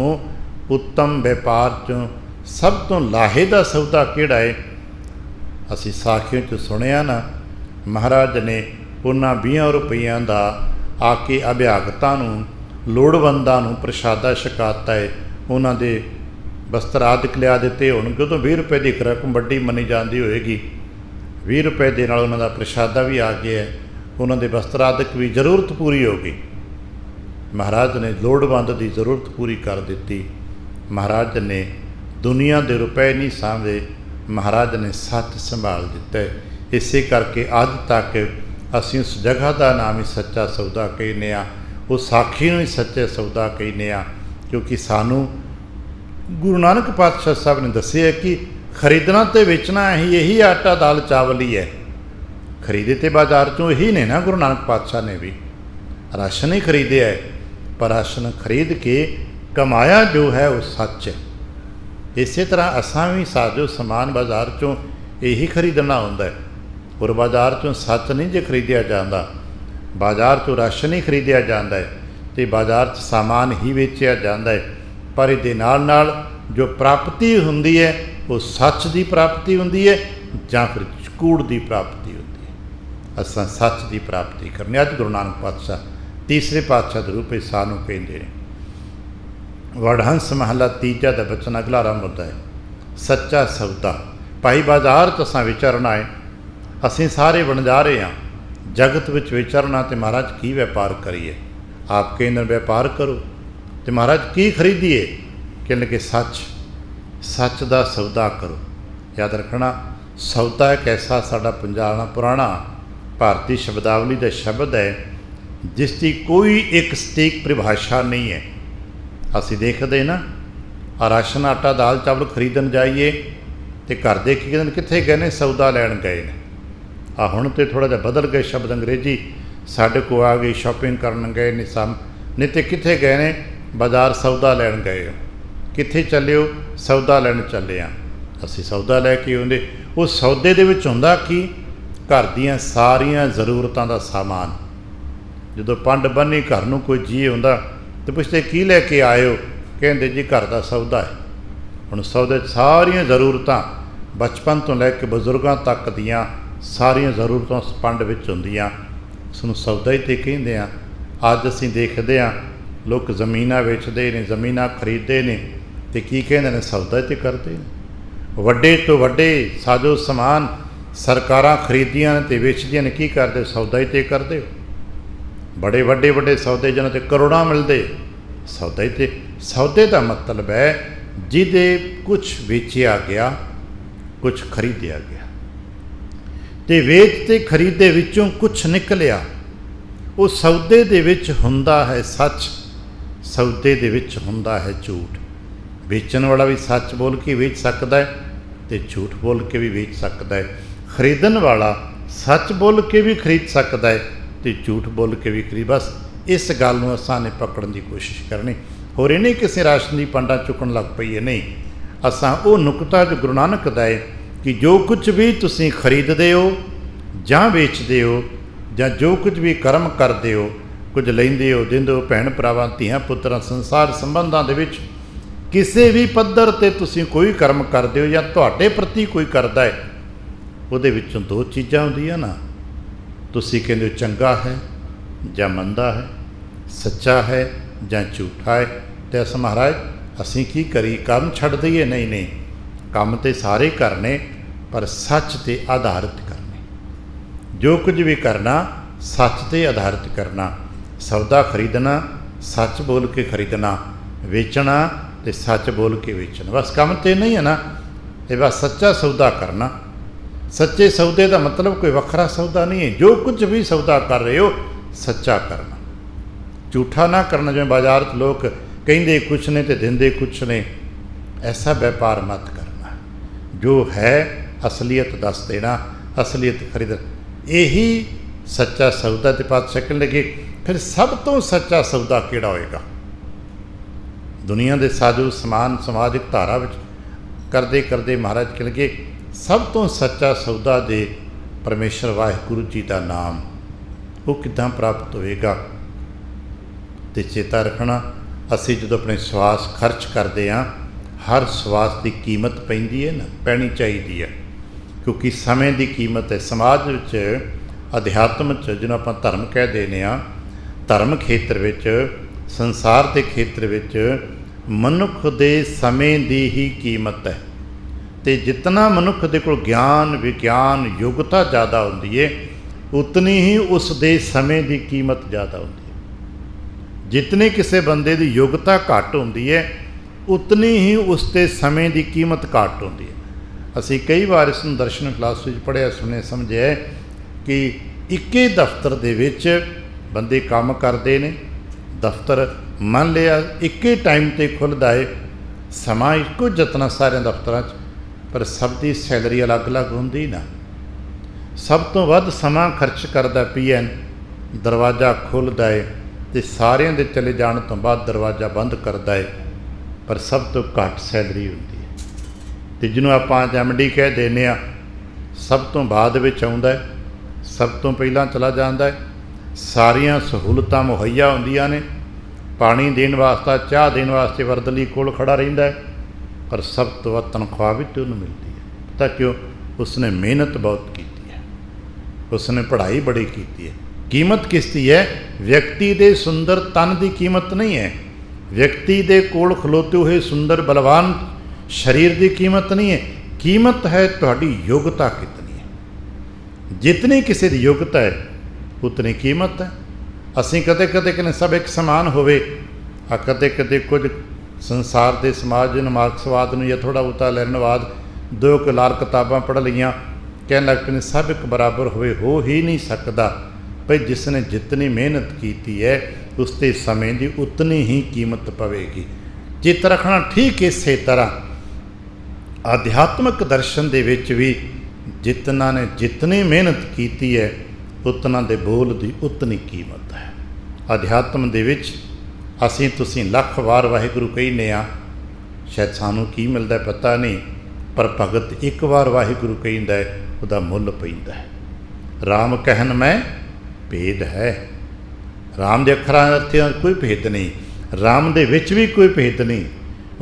उत्तम व्यापार चों सब तो लाहे का सौदा किहड़ा है। असीं साखियों च सुनिया ना, महाराज ने उन्हां 20 रुपइयां दा आके अभ्यागतां नूं, लोड़वंदां नूं प्रशादा छकाता है, उन्हां दे वस्त्र आदि लिया दिते होणगे। उदों 20 रुपए की रकम वड्डी मनी जाती होएगी, 20 रुपए दे नाल उन्हां दा प्रशादा भी आ गया, उन्हां दे वस्त्र आदि भी जरूरत पूरी हो गई। महाराज ने लोड़वंद की जरूरत पूरी कर दी। महाराज ने दुनिया के रुपए नहीं सामभे, महाराज ने सच संभाल दिता है। इसे करके अज तक असीं उस जगह का नाम ही सच्चा सौदा कहने आ, उस साखी नूं ही सच्चे सौदा कहने आ, क्योंकि सानू गुरु नानक पातशाह साहब ने दस्सिया है कि खरीदना तो बेचना यही आटा दाल चावल ही है। खरीदे तो बाजार चों यही ने ना, गुरु नानक पातशाह ने भी राशन ही खरीदे है, पर राशन खरीद के कमाया जो है वो सच है। इस तरह असां भी साजो समान बाजार चों यही खरीदना होंदा है, और बाजार चों सच नहीं जे खरीदिया जाता, बाजार चों राशन ही खरीदिया जाता है, तो बाजार च सामान ही वेचिया जाता है। पर इहदे नाल नाल जो प्राप्ति हुंदी है वो सच की प्राप्ति हुंदी है जां फिर कूड़ की प्राप्ति हुंदी है। असां सच की प्राप्ति करनी। अज गुरु नानक पातशाह तीसरे पातशाह के रूप में सानू कहते हैं। वडहंस महला तीजा का बचन अगला आरंभ होता है, सच्चा सौदा। भाई बाजार च असां विचरना है, असीं सारे वणजारे हाँ, जगत विच विचरना, तो महाराज की व्यापार करिए। आप कहते व्यापार करो, तो महाराज की खरीदीए, कहने के सच, सच का सौदा करो। याद रखना, सौदा एक ऐसा साडा पंजाबी पुराना भारतीय शब्दावली का शब्द है जिसकी कोई एक सटीक परिभाषा नहीं है। असी देखते ना, राशन आटा दाल चावल खरीदन जाइए तो घर दे की कहते कित्थे गए ने, सौदा लैन गए ने। हुण तो थोड़ा जिहा बदल गए शब्द, अंग्रेजी साढ़े को आ गई, शॉपिंग करन गए ने सम, नहीं तो कित्थे गए ने, बाजार सौदा लैन गए हो। कित्थे चले हो, सौदा लैन चले हाँ। असी सौदा लैके आउंदे, उस सौदे दे विच हुंदा कि घर दीयां सारियां जरूरतां दा सामान। जो पंड बन्नी घर नूं कोई जी आउंदा तो पुछदे की लैके आए हो, कहंदे जी घर का सौदा है। हुण सौदे सारियां जरूरतां बचपन तो लैके बजुर्गों तक दियां सारियां जरूरतां उस पंड विच हुंदियां, उसनूं सौदा ही तो कहंदे आ। अज असीं देखदे आ लोग जमीनां वेचदे ने, जमीनां खरीददे ने, ते की कहंदे ने, सौदा ही तो करदे ने। वड्डे तो वड्डे साजो समान सरकारां खरीदियां ने ते वेचदियां ने, की करदे, सौदा ही तो करदे। बड़े वड्डे वड्डे सौदे जिन्हां ते करोड़ां मिलदे, सौदा ही ते। सौदे का मतलब है जिहदे कुछ वेचिया गया, कुछ खरीदिया गया, ते वेच ते खरीदे विचों कुछ निकलिया, उस सौदे दे विच हुंदा है सच, सौदे दे विच हुंदा है झूठ। बेचण वाला भी सच बोल के वेच सकता है ते झूठ बोल के भी वेच सकता है। खरीदण वाला सच बोल के भी खरीद सकता है ते झूठ बोल के भी खरीद। बस इस गल नूं असां ने पकड़न की कोशिश करनी। होर इह नहीं किसी राशन दी पंडां चुकण लग पईए, नहीं। असां वो नुकता जो गुरु नानक दा है कि जो कुछ भी तुसीं खरीददे हो जां वेचदे हो, जां जो कुछ भी कर्म करदे हो, कुछ लैंदे हो, दिंदे हो, भैण भरावां धीआं पुत्तरां संसार संबंधां दे विच किसी भी पੱਧਰ ते तुसीं कोई कर्म करदे हो जां तुहाडे प्रति कोई करदा है, ਉਹਦੇ ਵਿੱਚੋਂ दो चीज़ां ਹੁੰਦੀਆਂ ना। तुसीं कहंदे हो चंगा है जां मंदा है, सच्चा है जां झूठा है, तो अस महाराज असीं की करी, काम छड्ड दईए? नहीं नहीं, काम तो सारे करने, पर सच ते आधारित करने। जो कुछ भी करना सच ते आधारित करना। सौदा खरीदना सच बोल के खरीदना, वेचना तो सच बोल के वेचना। बस काम तो नहीं है ना, ये बस सच्चा सौदा करना। सच्चे सौदे का मतलब कोई वखरा सौदा नहीं है। जो कुछ भी सौदा कर रहे हो सच्चा करना, झूठा ना करना। जिवें बाजार च लोग कहिंदे कुछ ने तो दिंदे कुछ ने, ऐसा व्यापार मत करना। जो है असलीयत दस देना, असलीयत खरीद, यही सच्चा सौदा। ते पातशाह कहण लगे फिर सब तो सच्चा सौदा किहड़ा होएगा? दुनिया के साजो समान समाजिक धारा विच करदे करदे महाराज कहण लगे सब तो सच्चा सौदा जे परमेश्वर वाहिगुरू जी का नाम वो किद्दां प्राप्त होएगा। तो चेता रखना, असी जो अपने सवास खर्च करते हाँ, हर सवास की कीमत पैंदी है ना, पैनी चाहिए है, क्योंकि समय की कीमत है। समाज विच अध्यात्म च जिन्हों आप धर्म कह देने हाँ, धर्म खेत्र विच, संसार के खेत्र विच मनुख दे समय की ही कीमत है। तो जितना मनुख दे कोल ज्ञान विज्ञान योग्यता ज़्यादा होंदी है, उतनी ही उस दे समय की कीमत ज़्यादा होंदी है। जितनी किसी बंदे की योग्यता घट होंदी है, उतनी ही उसके समय की कीमत घट होंदी है। असी कई बार इस दर्शन क्लास में पढ़िया सुने समझे कि इक्के दफ्तर दे विच बंदे काम करते हैं। दफ्तर मान लिया इक्के टाइम ते खुलदा है, समा एको जितना सारे दफ्तरां च, पर सब की सैलरी अलग अलग होंदी ना। सब तो वध समा खर्च करता PN, दरवाज़ा खुलदा है तो सारिਆਂ ਦੇ चले जाने तो बाद दरवाज़ा बंद करता है, पर सब तो घट सैलरी होंदी है। तो जिन्हों आप MD कह देने आ, सब तो बाद विच आउंदा है, सब तो पहला चला जाता है। सारिया सहूलतां मुहैया होंदियां ने, पानी देने वास्ता चाह देने वास्ते वरदली कोल खड़ा रहिंदा है, पर सब तो वध तनख्वाह भी तो उन्हें मिलती है। पता क्यों? उसने मेहनत बहुत की है, उसने पढ़ाई बड़ी की है। कीमत किसकी है? व्यक्ति दे सुंदर तन की कीमत नहीं है, व्यक्ति दे कोल खलोते हुए सुंदर बलवान शरीर की कीमत नहीं है। कीमत है तुहाडी योग्यता कितनी है। जितनी किसी की योग्यता है उतनी कीमत है। असी कदे कदे कहने सब एक समान होवे, कदे कदे कुछ संसार के समाज ने मार्क्सवाद या थोड़ा बहुता लैनवाद 2 लाल किताबां पढ़ लियां, कह लग पे सब एक बराबर हो ही नहीं सकता। भाई जिसने जितनी मेहनत की है उसके समय की उतनी ही कीमत पवेगी। चित रखना ठीक इस तरह आध्यात्मिक दर्शन दे विच भी जितना ने जितनी मेहनत की है उतना दे बोल की उतनी कीमत है। अध्यात्म दे विच असीं तुसीं लख वार वाहिगुरू कहने आ, शायद सानू की मिलता पता नहीं, पर भगत एक बार वाहिगुरू कहता है उसका मुल पैंदा है। राम कहन मैं भेद है, राम के अखरां अर्थियां कोई भेद नहीं, राम दे विच भी कोई भेद नहीं,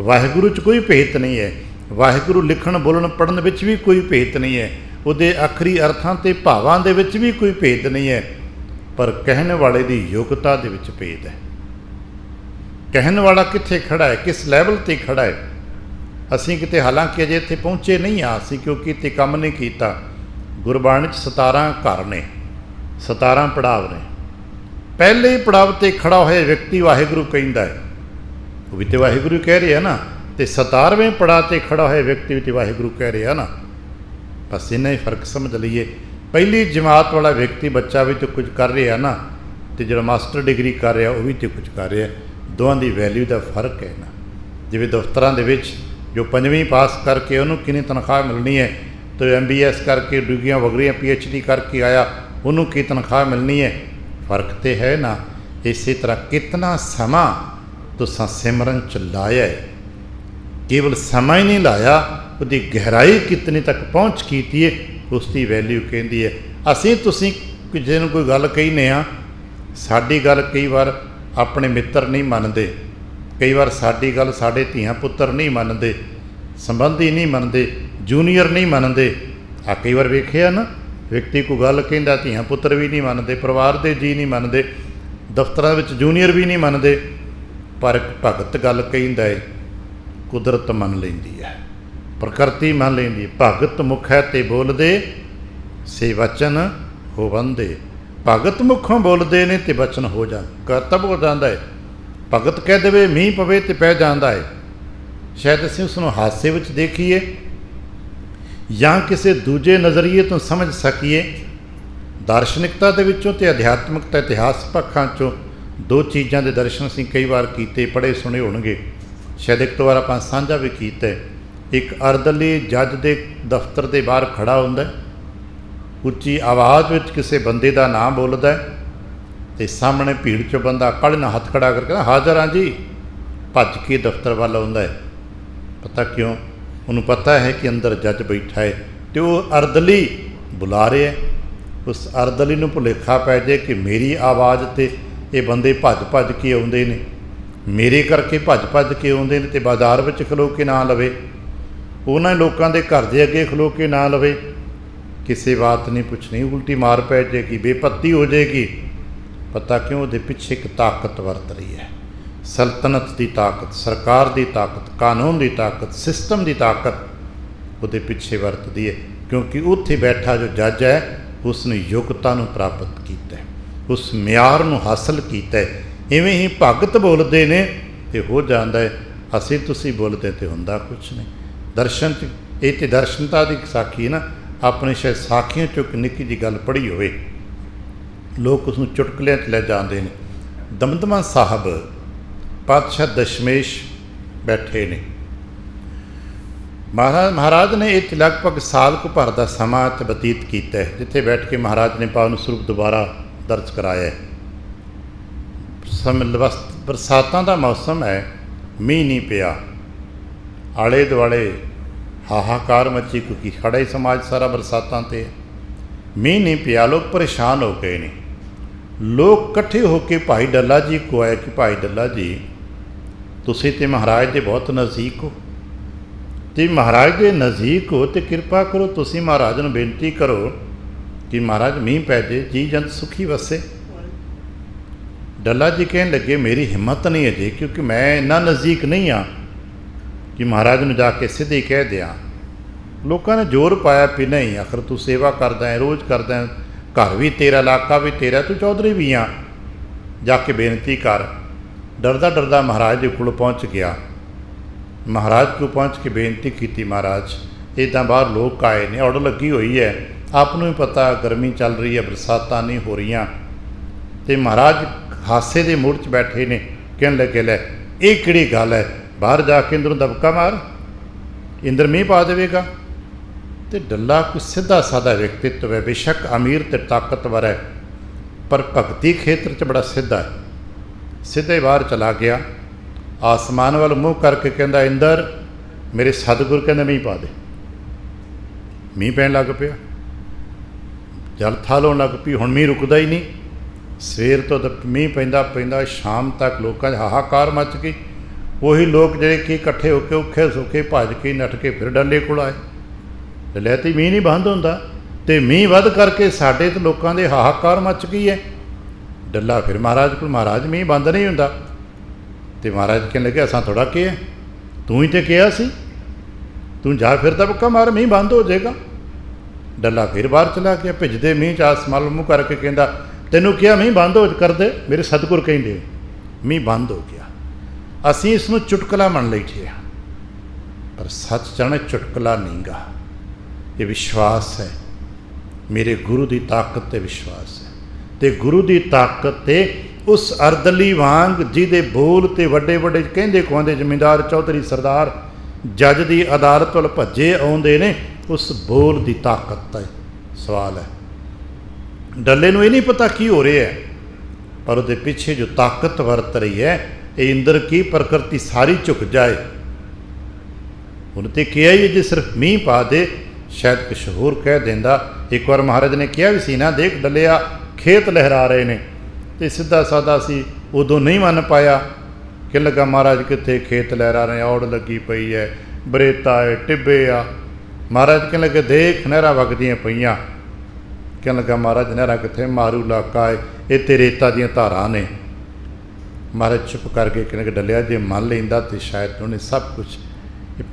वाहिगुरू च कोई भेद नहीं है, वाहिगुरू लिखण बोलण पढ़न विच भी कोई भेद नहीं है, उहदे आखरी अर्थां ते भावां दे विच भी कोई भेद नहीं है, पर कहने वाले की योग्यता दे विच भेद है। कहने वाला कित्थे खड़ा है, किस लैवल ते खड़ा है। असीं किते हालांकि अजे इत्थे पहुँचे नहीं हाँ, असीं क्योंकि इत्थे काम नहीं कीता। गुरबाणी 17 घर ने, 17 पड़ाव ने। पहले ही पड़ाव ते खड़ा होया व्यक्ति वाहिगुरू कहंदा है, वो भी तो वाहिगुरू कह रहे हैं ना, तो 17वें पड़ाव ते खड़ा होया व्यक्ति भी तो वाहिगुरू कह रहे हैं ना। बस इन्ना ही फर्क समझ लीए। पहली जमात वाला व्यक्ति बच्चा भी तो कुछ कर रहा है ना, तो जो मास्टर डिग्री कर रहा वो भी तो कुछ कर रहा है। दोवां की वैल्यू का फर्क है ना। जिवें दफ्तरां दे विच जो 5वीं पास करके उन्होंने कितनी तनख्वाह मिलनी है, तो MBS करके डिग्रियां वगरियां PhD करके आया उन्होंने की तनख्वाह मिलनी है, फर्क तो है ना। इस तरह कितना समा तुसां सिमरन च लाया है, केवल समा ही नहीं लाया, उसकी गहराई कितनी तक पहुँच की है उसकी वैल्यू कहती है। असीं तुसीं किसी नूं कोई गल कहने आ, साडी गल कई बार अपने मित्र नहीं मनते, कई बार साडी गल साडे धीआं पुत्तर नहीं मनते, संबंधी नहीं मनते, जूनीयर नहीं मनते। कई बार वेखिया ना, व्यक्ति को गल कहता धीआं पुत्तर भी नहीं मनते, परिवार के जी नहीं मनते, दफ्तरां विच जूनीयर भी नहीं मनते, पर भगत गल कहता है कुदरत मन लैंदी है, प्रकृति मन लैंदी है। भगत मुख है ते बोलदे से वचन हो बंदे। भगत मुखों बोलते ने तो वचन हो जा करतब हो जाता है। भगत कह दे मीह पवे तो पै जाता है। शायद असीं उसनूं हादसे विच देखीए या किसी दूजे नज़रिए तो समझ सकीए। दार्शनिकता दे विचों ते अध्यात्मिकता इतिहास पक्षां चों 2 चीज़ों के दर्शन असीं कई बार कीते, पढ़े सुने होणगे, शायद एक 2 बार आपां साझा भी कीता है। एक अर्दली जज के दफ्तर के बाहर खड़ा हुंदा है, उच्ची आवाज़ में किसी बंदे का नाम बोलता है, तो सामने भीड़ चो बंदा काले नाल हथ खड़ा करके हाज़र हाँ जी, भज के दफ्तर वाल आउंदा है। पता क्यों? उन्होंने पता है कि अंदर जज बैठा है, तो वो अर्दली बुला रहे हैं। उस अरदली नूं भुलेखा पै जाए कि मेरी आवाज़ ते ये बंदे भज भज के आउंदे ने, मेरे करके भज भज के आउंदे ने, ते बाज़ार विच खलो के ना लवे, उन्हां लोकां दे घर दे अगे खलो के ना लवे, किसी बात नहीं पुछनी, उल्टी मार पै जाएगी, बेपत्ती हो जाएगी। पता क्यों? उहदे पिछे एक ताकत वरत रही है, सल्तनत की ताकत, सरकार की ताकत, कानून की ताकत, सिस्टम की ताकत उहदे पिछे वरतदी है। क्योंकि उत्थे बैठा जो जज है उसने योग्यता नूं प्राप्त किया है, उस म्यार नूं हासिल किया है। इवें ही भगत बोलते ने तो हो जाता है, असीं तुसीं बोलते तो हुंदा कुछ नहीं। दर्शन ये तो दर्शनता की साखी है ना, अपने शायद साखियों चों एक निक्की जी गल पढ़ी होवे, लोग उसनूं चुटकुलियां च लै जाते हैं। दमदमा साहब पातशाह दशमेश बैठे ने, महाराज ने इत्थे लगभग साल को भर का समा बतीत किया है, जिथे बैठ के महाराज ने पावन स्वरूप दोबारा दर्ज कराया है। बरसातां का मौसम है, मीह नहीं पिया, आले दुआले हाहाकार मची, क्योंकि खड़ा ही समाज सारा बरसातां ते, मीह नहीं पिया, लोग परेशान हो गए ने। लोग इकट्ठे होकर भाई डल्ला जी को आए कि भाई डल्ला जी तुसीं ते महाराज दे बहुत नज़दीक हो, तो महाराज के नज़दीक हो तो कृपा करो तुसीं महाराज नूं बेनती करो कि महाराज मीह पै जाए, जी जंत सुखी वसे। डल्ला जी कहन लगे मेरी हिम्मत नहीं है जी, क्योंकि मैं इन्ना नज़दीक नहीं हाँ कि महाराज नूं जाके सीधे कह दियाँ। लोगों ने जोर पाया भी नहीं, आखिर तू सेवा करदा है, रोज़ करदा है, घर भी तेरा, इलाका भी तेरा, तू चौधरी भी हाँ, जाके बेनती कर। डरदा डरदा महाराज के कोल पहुँच गया। महाराज को पहुँच के बेनती की, महाराज इदा बाहर लोग आए ने, ऑर्डर लगी हुई है, आपनूं भी पता गर्मी चल रही है, बरसातां नहीं हो रही। तो महाराज हासे के मूड च बैठे ने, कहन लगे लै ये किहड़ी गल है, बाहर जाके इंदरों दबका मार, इंदर मीह पा देगा। तो डल्ला कोई सीधा साधा व्यक्तित्व है, बेशक अमीर तो ताकतवर है, पर भगती खेत्र च बड़ा सीधा है। सीधे बाहर चला गया, आसमान वाल मूँह करके कहता इंदर मेरे सतगुर कहते मीह पा दे। मीह पैन लग पिया, जल थल होने लग पई, हुण मीह रुकदा ही नहीं। सवेर तो मीह पैंदा पैंदा शाम तक लोगों की हाहाकार मच गई। वही लोग जिहड़े कि इकट्ठे होकर औखे सौखे भज के नट के फिर डल्ले कोल आए। डल्ले तो मीह नहीं बंद होंदा, तो मीह वध करके साडे तो लोगों के हाहाकार मच गई है। डल्ला फिर महाराज को, महाराज मीह बंद नहीं होंदा। तो महाराज कहने लगे असां थोड़ा कहा, तू ही तो कहा सी, तू जा फिर दबका मार, मीह बंद हो जाएगा। डल्ला फिर बाहर चला गया, भिजदे मीह च आसमान मूँह करके कहता तेनों क्या मीह बंद हो कर दे, मेरे सतगुर कहिंदे मीह बंद हो गया। असीं इसनूं चुटकला मन बैठे, पर सच जाने चुटकला नहीं गा, ये विश्वास है, मेरे गुरु की ताकत ते विश्वास है। तो गुरु की ताकत ते उस अरदली वांग जिहदे बोल ते वड्डे वड्डे कहंदे खुआंदे जमींदार चौधरी सरदार जज की अदालत वल भज्जे आउंदे ने, उस बोल की ताकत का सवाल है। डल्ले नूं ये नहीं पता की हो रहा है, पर उसदे पिछे जो ताकत वरत रही है, ये इंदर की प्रकृति सारी झुक जाए। उन्हें तो कहा ही जे सिर्फ मीह पा दे, शायद कुछ होर कह देंदा। एक बार महाराज ने कहा भी सी ना, देख डलिया खेत लहरा रहे ने, तो सीधा साधा सी उदों नहीं मन पाया। कह लगा महाराज कितने खेत लहरा रहे, औड़ लगी पई है, बरेता है, टिब्बे आ। महाराज कह लगे देख नहरां वगदियां पईयां। कह लगा महाराज नहरां कित्थे, मारू इलाका है, इत्थे रेता दीयां धारां ने। महाराज चुप करके कह लगे डलिया जे मन लैंदा तो शायद उन्हें सब कुछ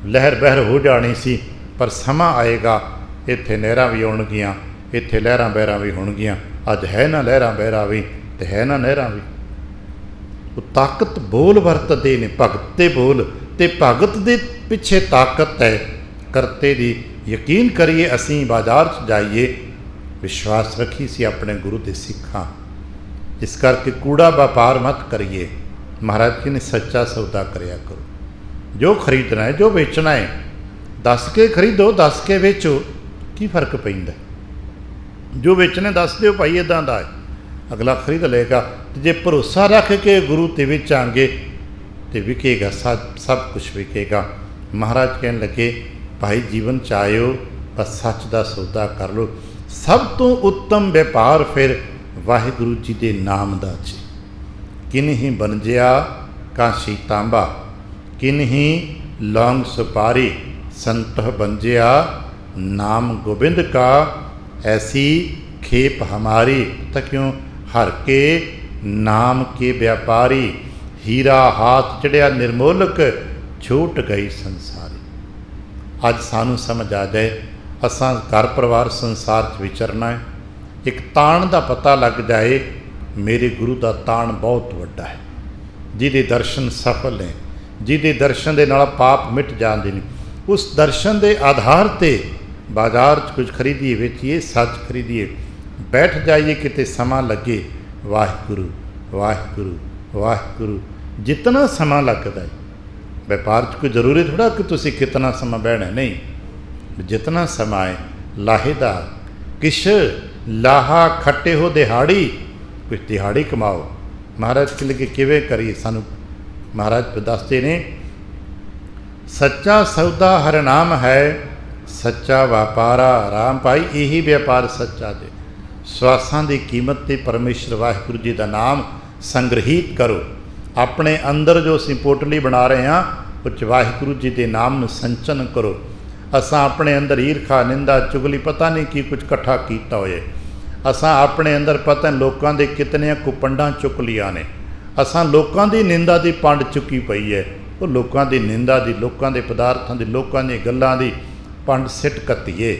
लहर बहर हो जानी सी, पर समा आएगा इत्थे नहरां भी आउणगीਆਂ, इत्थे लहरां बहरां भी होणगीਆਂ। अज है ना लहरां बहरां भी, तो है ना नहरां भी। वो ताकत बोल वरतदे ने, भगत दे बोल, ते भगत दे पिछे ताकत है। करते दी यकीन करिए, असीं बाजार च जाइए, विश्वास रखी सी अपने गुरु दे सिखां। इस करके कूड़ा व्यापार मत करिए। महाराज जी ने सच्चा सौदा करिया करो, जो खरीदना है, जो बेचना है, दस के खरीदो, दस के बेचो, की फर्क पैंदा। जो बेचने दस दो भाई इदां दा है, अगला खरीद लेगा। तो जे भरोसा रख के गुरु ते बेचांगे तो विकेगा, सब कुछ विकेगा। महाराज कहने लगे भाई जीवन च आयो, बस सच का सौदा कर लो। सब तो उत्तम व्यापार फिर वाहिगुरु जी के नाम दा जी। किन्हीं बनजिया काशी तांबा, किन्हीं लौंग सुपारी, संतह बनजिया नाम गोबिंद का, ऐसी खेप हमारी। तो क्यों? हर के नाम के व्यापारी, हीरा हाथ चढ़िया निर्मोलक, छूट गई संसारी। अज सानू समझ आ जाए, असां घर परिवार संसार च विचरना है, एक ताण का पता लग जाए, मेरे गुरु का ताण बहुत वड्डा है, जिहदे दर्शन सफल हैं, जिहदे दर्शन के नाल पाप मिट जाते हैं। उस दर्शन के आधार पर बाजार च कुछ खरीदिए, वेचीए, सच खरीदिए, बैठ जाइए, किते समा लगे, वाहिगुरु वाहिगुरु वाहिगुरु। जितना समा लगता है, व्यापार च कोई जरूरी थोड़ा कि तुसी कितना समा बहना, नहीं, जितना समा है लाहेदार। किश लाहा खट्टे हो दिहाड़ी, कुछ दिहाड़ी कमाओ। महाराज के लिए किवें करिए, सानू महाराज दसते ने, सच्चा सौदा हर नाम है, सच्चा व्यापारा राम भाई। यही व्यापार सच्चा जे। श्वासां की कीमत ते परमेश्वर वाहिगुरु जी का नाम संग्रहित करो। अपने अंदर जो असीं पोटली बना रहे हैं, उस वाहिगुरु जी के नाम में संचन करो। असां अपने अंदर ईरखा निंदा चुगली पता नहीं की कुछ इकट्ठा किया होए। असां अपने अंदर पता नहीं लोगों के कितने कुपंडां चुक लिया ने। असां लोगों की निंदा की पंड चुकी पई है। वो लोगों की निंदा की, लोगों के पदार्थों की, लोगों दी गल्लां दी पंड सिट कत्तीए।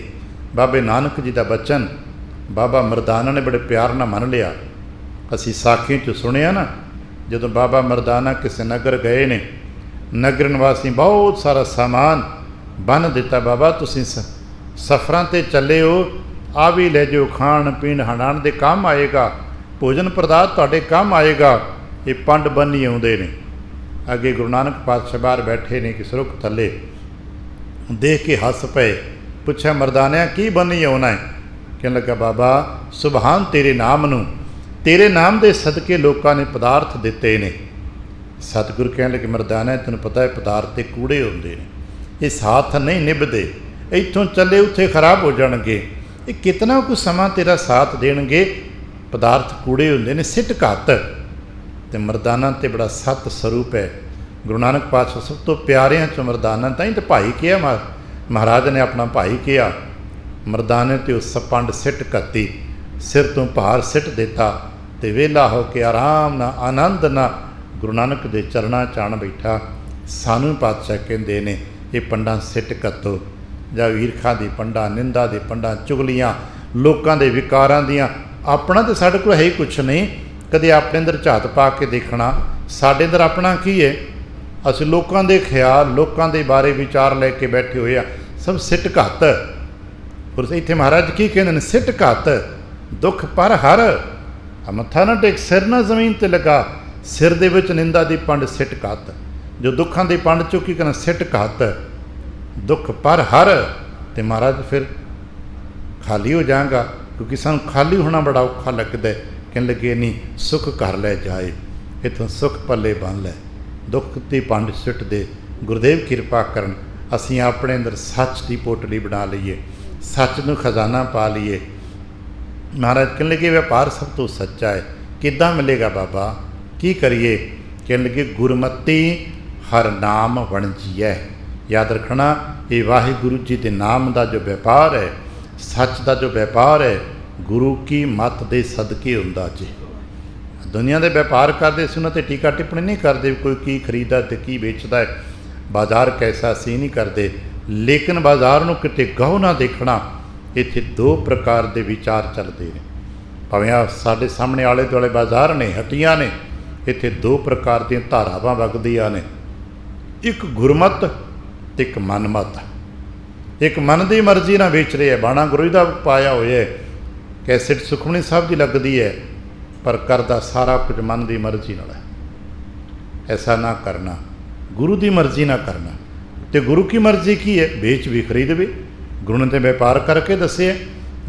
बाबे नानक जी का बचन बाबा मरदाना ने बड़े प्यार नाल मन लिया। असी साखी च सुनिया ना, जदों बाबा मरदाना किसी नगर गए ने, नगर निवासी बहुत सारा सामान बन दिता, बाबा तुसीं सफरां ते चले हो, आ भी ले जाओ, खाण पीण हंडाण दे काम आएगा, भोजन पदार्थ तुहाडे काम आएगा। ये पंड बनी आउंदे ने। अगे गुरु नानक पातशाह बाहर बैठे ने किस रुख थले, देख के हस पे, पुछया मरदानिया की बनी आउना है? कहने लगा बाबा सुभान तेरे नाम नूं, तेरे नाम दे सदके लोगों ने पदार्थ दिते ने। सतगुरु कहने लगे मरदाना तैनूं पता है पदार्थ ते कूड़े हुंदे ने, इस हाथ नहीं निभदे, इत्थों चले उत्थे खराब हो जाणगे, ये कितना कुछ समा तेरा साथ देणगे, पदार्थ कूड़े हुंदे ने, सिट घत। ते मरदाना ते बड़ा सत स्वरूप है। गुरु नानक पातशाह सब तो प्यारियां चो मरदाना, ताई तो भाई किया, महाराज ने अपना भाई किया। मरदाने ते उस पंड सिट कत्ती, सिर तो भार सिट दिता, ते वेला हो के आराम ना आनंद ना गुरु नानक दे चरणा चाण बैठा। सानू पातशाह कहंदे ने ये पंडां सिट कत्तो, जां ईरखा दी पंडां, निंदा दी पंडां, चुगलियां, लोकां दे विकारां दियां। अपना तो साडे कोल है ही कुछ नहीं, कदे अपने अंदर झात पा के देखना साडे अंदर अपना की है। असीं लोकां दे ख्याल, लोकां दे बारे विचार लैके बैठे हुए आ, सब सिट घत। और इत्थे महाराज की कहंदे ने, सिट घत दुख पर हर। मत्था ना टेक, सिर ना जमीन ते लगा, सिर दे विच निंदा दी पंड सिट घत, जो दुखां दी पंड चुकी कहना सिट घत, दुख पर हर। ते महाराज फिर खाली हो जाएगा, क्योंकि सानूं खाली होना बड़ा औखा लगता है। कहने लगे नहीं सुख कर लै जाए, इतों सुख पल्ले बन लै, दुख की पंड सिट दे। गुरुदेव किरपा करन, असीं अपने अंदर सच की पोटली बना लीए, सच नूं खजाना पा लीए। महाराज कहने लगे व्यापार सब तो सच्चा है, किद्दां मिलेगा बाबा, की करिए? कहने लगे गुरमती हर नाम वणजीए। याद रखना, ये वाहिगुरु जी के नाम का जो व्यापार है, सच का जो व्यापार है, गुरु की मत दे सदके हुंदा जी। दुनिया के व्यापार करते सुना तो टीका टिप्पणी नहीं करते, कोई की खरीदा तो की बेचता है, बाजार कैसा असीं नहीं करते। लेकिन बाजार नूं किते गौह ना देखना, इत्थे दो प्रकार के विचार चलते हैं। भावें साडे सामने आले दुआले बाजार ने, हट्टियां ने, इत्थे दो प्रकार दी धारावां वगदियां ने, एक गुरमत ते एक मनमत। एक मन की मर्जी ना बेच रहे है, बाणा गुरु का पाया होया है, कैसेट सुखमनी साहब की लगती है, पर करदा सारा कुछ मन की मर्जी नाल है। ऐसा ना करना, गुरु की मर्जी ना करना। तो गुरु की मर्जी की है? बेच भी खरीद भी। गुरु ने तो व्यापार करके दसे है,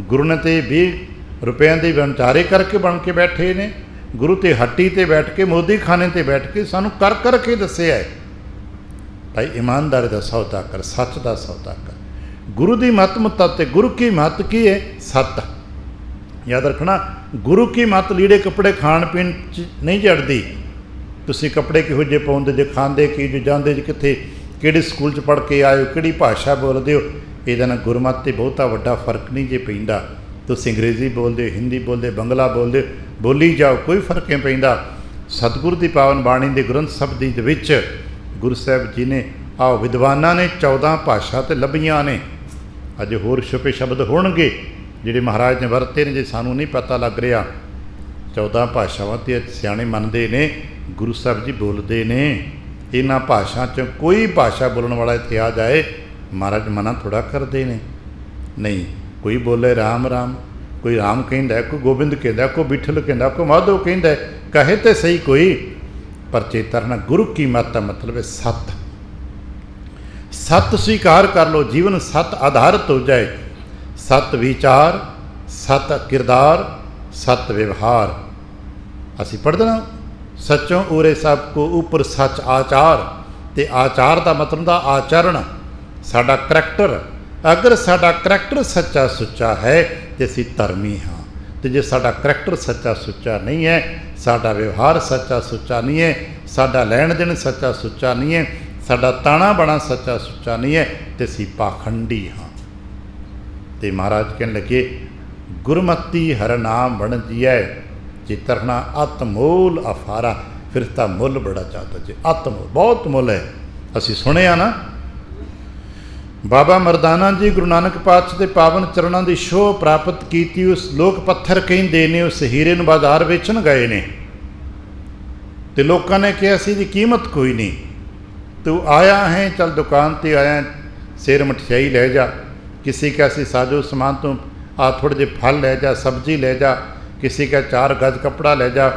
गुरु ने तो 20 रुपयों के वंचारे करके बन के बैठे ने, गुरु तो हट्टी ते बैठ के, मोदी खाने ते बैठ के सानू कर करके दसे है भाई ईमानदारी का सौदा कर, सच का सौदा कर। गुरु की मत मुताबिक, गुरु की मत की है? सत। याद रखना, गुरु की मत लीड़े कपड़े खाण पीण च नहीं जड़दी। तुसीं कपड़े किहो जे पाउंदे जे, खांदे की जो, जांदे जे कित्थे, किहड़े स्कूल च पढ़ के आए हो, किहड़ी भाषा बोलदे हो, ਇਹਦੇ ਨਾਲ ਗੁਰਮਤਿ 'ਤੇ ਬਹੁਤਾ ਵੱਡਾ ਫਰਕ ਨਹੀਂ ਜੇ ਪੈਂਦਾ। ਤੁਸੀਂ ਅੰਗਰੇਜ਼ੀ ਬੋਲਦੇ, ਹਿੰਦੀ ਬੋਲਦੇ, ਬੰਗਲਾ ਬੋਲਦੇ, ਬੋਲੀ ਜਾਓ, ਕੋਈ ਫਰਕ ਨਹੀਂ ਪੈਂਦਾ। ਸਤਿਗੁਰੂ ਦੀ ਪਾਵਨ ਬਾਣੀ ਦੇ ਗ੍ਰੰਥ ਸਾਹਿਬ ਦੇ ਵਿੱਚ ਗੁਰੂ ਸਾਹਿਬ ਜੀ ਨੇ ਆਹ ਵਿਦਵਾਨਾਂ ਨੇ 14 ਭਾਸ਼ਾ 'ਤੇ ਲੱਭੀਆਂ ਨੇ। ਅਜੇ ਹੋਰ ਛੁਪੇ ਸ਼ਬਦ ਹੋਣਗੇ ਜਿਹੜੇ ਮਹਾਰਾਜ ਨੇ ਵਰਤੇ ਨੇ, ਜੇ ਸਾਨੂੰ ਨਹੀਂ ਪਤਾ ਲੱਗ ਰਿਹਾ। 14 ਭਾਸ਼ਾਵਾਂ 'ਤੇ ਸਿਆਣੇ ਮੰਨਦੇ ਨੇ, ਗੁਰੂ ਸਾਹਿਬ ਜੀ ਬੋਲਦੇ ਨੇ। ਇਹਨਾਂ ਭਾਸ਼ਾ 'ਚ ਕੋਈ ਭਾਸ਼ਾ ਬੋਲਣ ਵਾਲਾ ਇੱਥੇ ਆ ਜਾਏ, ਮਹਾਰਾਜ ਮਨਾ ਥੋੜ੍ਹਾ ਕਰਦੇ ਨੇ। ਨਹੀਂ, ਕੋਈ ਬੋਲੇ ਰਾਮ ਰਾਮ, ਕੋਈ ਰਾਮ ਕਹਿੰਦਾ, ਕੋਈ ਗੋਬਿੰਦ ਕਹਿੰਦਾ, ਕੋਈ ਬਿਠਲ ਕਹਿੰਦਾ, ਕੋਈ ਮਾਧੋ ਕਹਿੰਦਾ, ਕਹੇ ਤੇ ਸਹੀ ਕੋਈ, ਪਰ ਚੇਤਾ ਰੱਖਣਾ ਗੁਰੂ ਕੀ ਮੱਤ ਦਾ ਮਤਲਬ ਹੈ ਸੱਤ। ਸੱਤ स्वीकार कर लो, जीवन सत आधारित हो जाए। सत विचार, सत किरदार, सत व्यवहार। असी पढ़ते ना, सचों उरे सब को ऊपर सच आचार, ते आचार का मतलब ਹੁੰਦਾ आचरण, साडा करैक्टर। अगर साडा करैक्टर सच्चा सुच्चा है तो असी धर्मी हाँ, तो जे साडा करैक्टर सच्चा सुच्चा नहीं है, साडा व्यवहार सच्चा सुच्चा नहीं है, साडा लैन देन सच्चा सुच्चा नहीं है, साडा ताना बना सच्चा सुच्चा नहीं है, तो असी पाखंडी हाँ। तो महाराज कहने लगे गुरमति हर नाम बन जिया, चितरना अतमोल अफारा। फिर तो मुल बड़ा चाहता जी, अतमोल बहुत मुल है। असी सुने ना, बाबा मरदाना जी गुरु नानक पातशाह के पावन चरणों की शोह प्राप्त की, उस लोग पत्थर कहिंदे ने उस हीरे नूं बाजार वेचण गए ने, तो लोगों ने कहा सी जी कीमत कोई नहीं, तू आया है चल दुकान पर आया, सिर मठियाई ले जा, किसी का सी साजो समान तो आ थोड़े जे फल ले जा, सब्जी ले जा, किसी का 4 गज कपड़ा ले जा,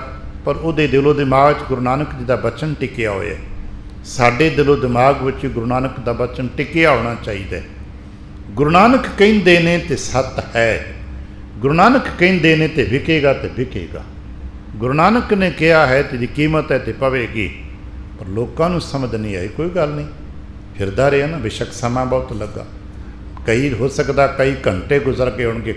पर उहदे दिलो दिमाग च गुरु नानक जी का बचन टिकिया होया। साडे दिलो दिमाग विच गुरु नानक का बचन टिकिया होना चाहिए। गुरु नानक कहिंदे ने ते सत है, गुरु नानक कहिंदे ने ते विकेगा ते विकेगा। गुरु नानक ने कहा है तेरी कीमत है तो पवेगी, पर लोगों को समझ नहीं आई। कोई गल नहीं, फिरदा रहा ना, बेशक समा बहुत लगा, कई हो सकता कई घंटे गुजर के होंगे,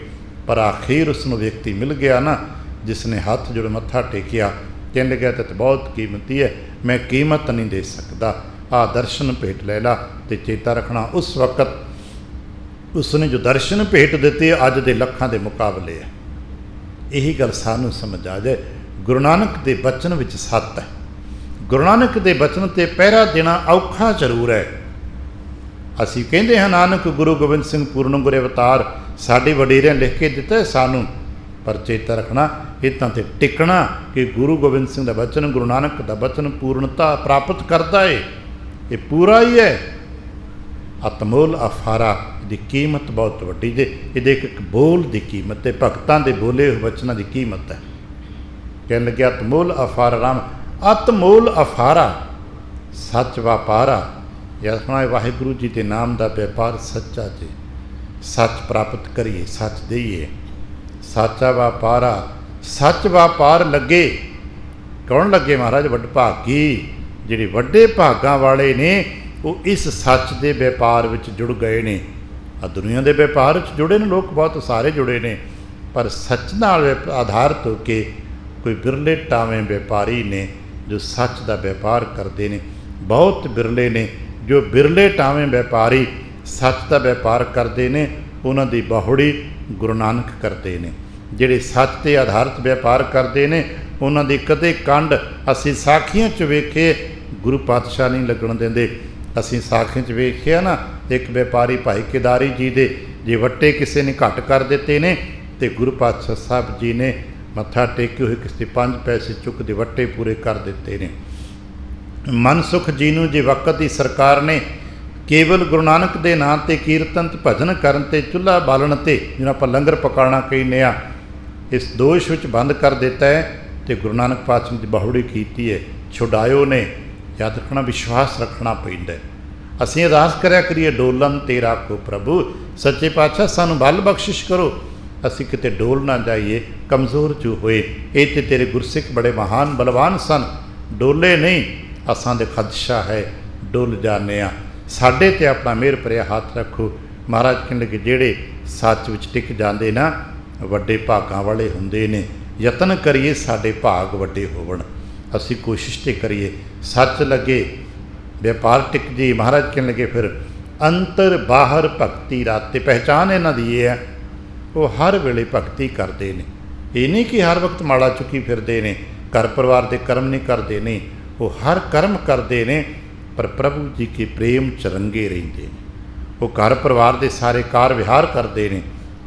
पर आखिर उसनों व्यक्ति मिल गया ना जिसने हाथ जोड़ मत्था टेकिया, कहने लगा तो बहुत कीमती है, मैं कीमत नहीं दे सकता, आ दर्शन भेंट ले ला। तो चेता रखना उस वक्त उसने जो दर्शन भेंट दिते अज दे लखां दे मुकाबले है। यही गल सानू समझ आ जाए, गुरु नानक के बचन विच सत है। गुरु नानक के बचन ते पहरा देना औखा जरूर है। असी कहते हैं नानक गुरु गोबिंद सिंह पूर्ण गुरे अवतार साडे वडेरियां लिख के दिता है सानू, पर चेता रखना इतना तो टिकना कि गुरु गोबिंद सिंह का बचन, गुरु नानक का बचन पूर्णता प्राप्त करता है, ये पूरा ही है। अतमोल अफारा की कीमत बहुत वड्डी जे, ये एक बोल की कीमत है, भगतां दे बोले हुए वचनों की कीमत है। कहने लगे अतमोल अफारा राम, अतमोल अफारा सच व्यापारा। या सुना वाहिगुरु जी के नाम का व्यापार सच्चा जी, सच प्राप्त करिए, सच दईए, साचा व्यापारा। सच व्यापार लगे, कौन लगे महाराज? वडभागी, जिहड़े वड्डे भागां वाले ने वो इस सच के व्यापार विच जुड़ गए ने। आ दुनिया के व्यापार विच जुड़े ने लोग, बहुत सारे जुड़े ने, पर सच नाल आधारित होकर कोई बिरले टावें व्यापारी ने जो सच का व्यापार करते हैं। बहुत बिरले ने जो बिरले टावें व्यापारी सच का व्यापार करते हैं, उन्हां दी बहुड़ी गुरु नानक करते हैं। जिहड़े सच के आधारित व्यापार करते हैं उन्हां दी कदे कंड असीं साखियां च वेखे, गुरु पातशाह नहीं लगन देंदे। असीं साखियां च वेखिया ना, एक व्यापारी भाई केदारी जी दे जे वट्टे किसी ने घट कर दिते ने, तो गुरु पातशाह साहब जी ने मत्था टेके हुए किसी 5 पैसे चुक दे वट्टे पूरे कर दिते ने। मनसुख जी नूं जे वक्त की सरकार ने केवल गुरु नानक के नाम ते कीर्तन ते भजन करन ते चुल्हा बालन ते जिन्हां आपां लंगर पकाना कहने आ, इस दोष विच बंद कर दिता है। तो गुरु नानक पातशाह की बहुड़ी कीती है, छुड़ायो ने। याद रखना, विश्वास रखना पैंदा है। असीं अरदास करिया करिए, डोलन तेरा को प्रभु, सच्चे पातशाह सानू बल बख्शिश करो, असीं किते डोल ना जाइए, कमज़ोर जो होए। ये तो तेरे गुरसिख बड़े महान बलवान सन, डोले नहीं, असां दे खदशा है, डोल जाने आ। साडे ते अपना मेहर भरिया हाथ रखो। महाराज कहने लगे जेड़े सच विच टिक जाते ना, ਵੱਡੇ ਭਾਗਾਂ ਵਾਲੇ ਹੁੰਦੇ ਨੇ। ਯਤਨ ਕਰੀਏ ਸਾਡੇ ਭਾਗ ਵੱਡੇ ਹੋਵਣ, ਅਸੀਂ ਕੋਸ਼ਿਸ਼ ਤੇ ਕਰੀਏ ਸੱਚ ਲੱਗੇ, ਵਪਾਰ ਟਿਕ ਜੀ। ਮਹਾਰਾਜ ਕਹਿਣ ਲੱਗੇ ਫਿਰ ਅੰਤਰ ਬਾਹਰ ਭਗਤੀ ਰਾਤੇ। ਪਹਿਚਾਨ ਇਹਨਾਂ ਦੀ ਇਹ ਹੈ, ਉਹ ਹਰ ਵੇਲੇ ਭਗਤੀ ਕਰਦੇ ਨੇ। ਇਹ ਨਹੀਂ ਕਿ ਹਰ ਵਕਤ ਮਾਲਾ ਚੁੱਕੀ ਫਿਰਦੇ ਨੇ, ਘਰ ਪਰਿਵਾਰ ਦੇ ਕਰਮ ਨਹੀਂ ਕਰਦੇ ਨੇ, ਉਹ ਹਰ ਕਰਮ ਕਰਦੇ ਨੇ ਪਰ ਪ੍ਰਭੂ ਜੀ ਕੇ ਪ੍ਰੇਮ 'ਚ ਰੰਗੇ ਰਹਿੰਦੇ ਨੇ। ਉਹ ਘਰ ਪਰਿਵਾਰ ਦੇ ਸਾਰੇ ਕਾਰ ਵਿਹਾਰ ਕਰਦੇ ਨੇ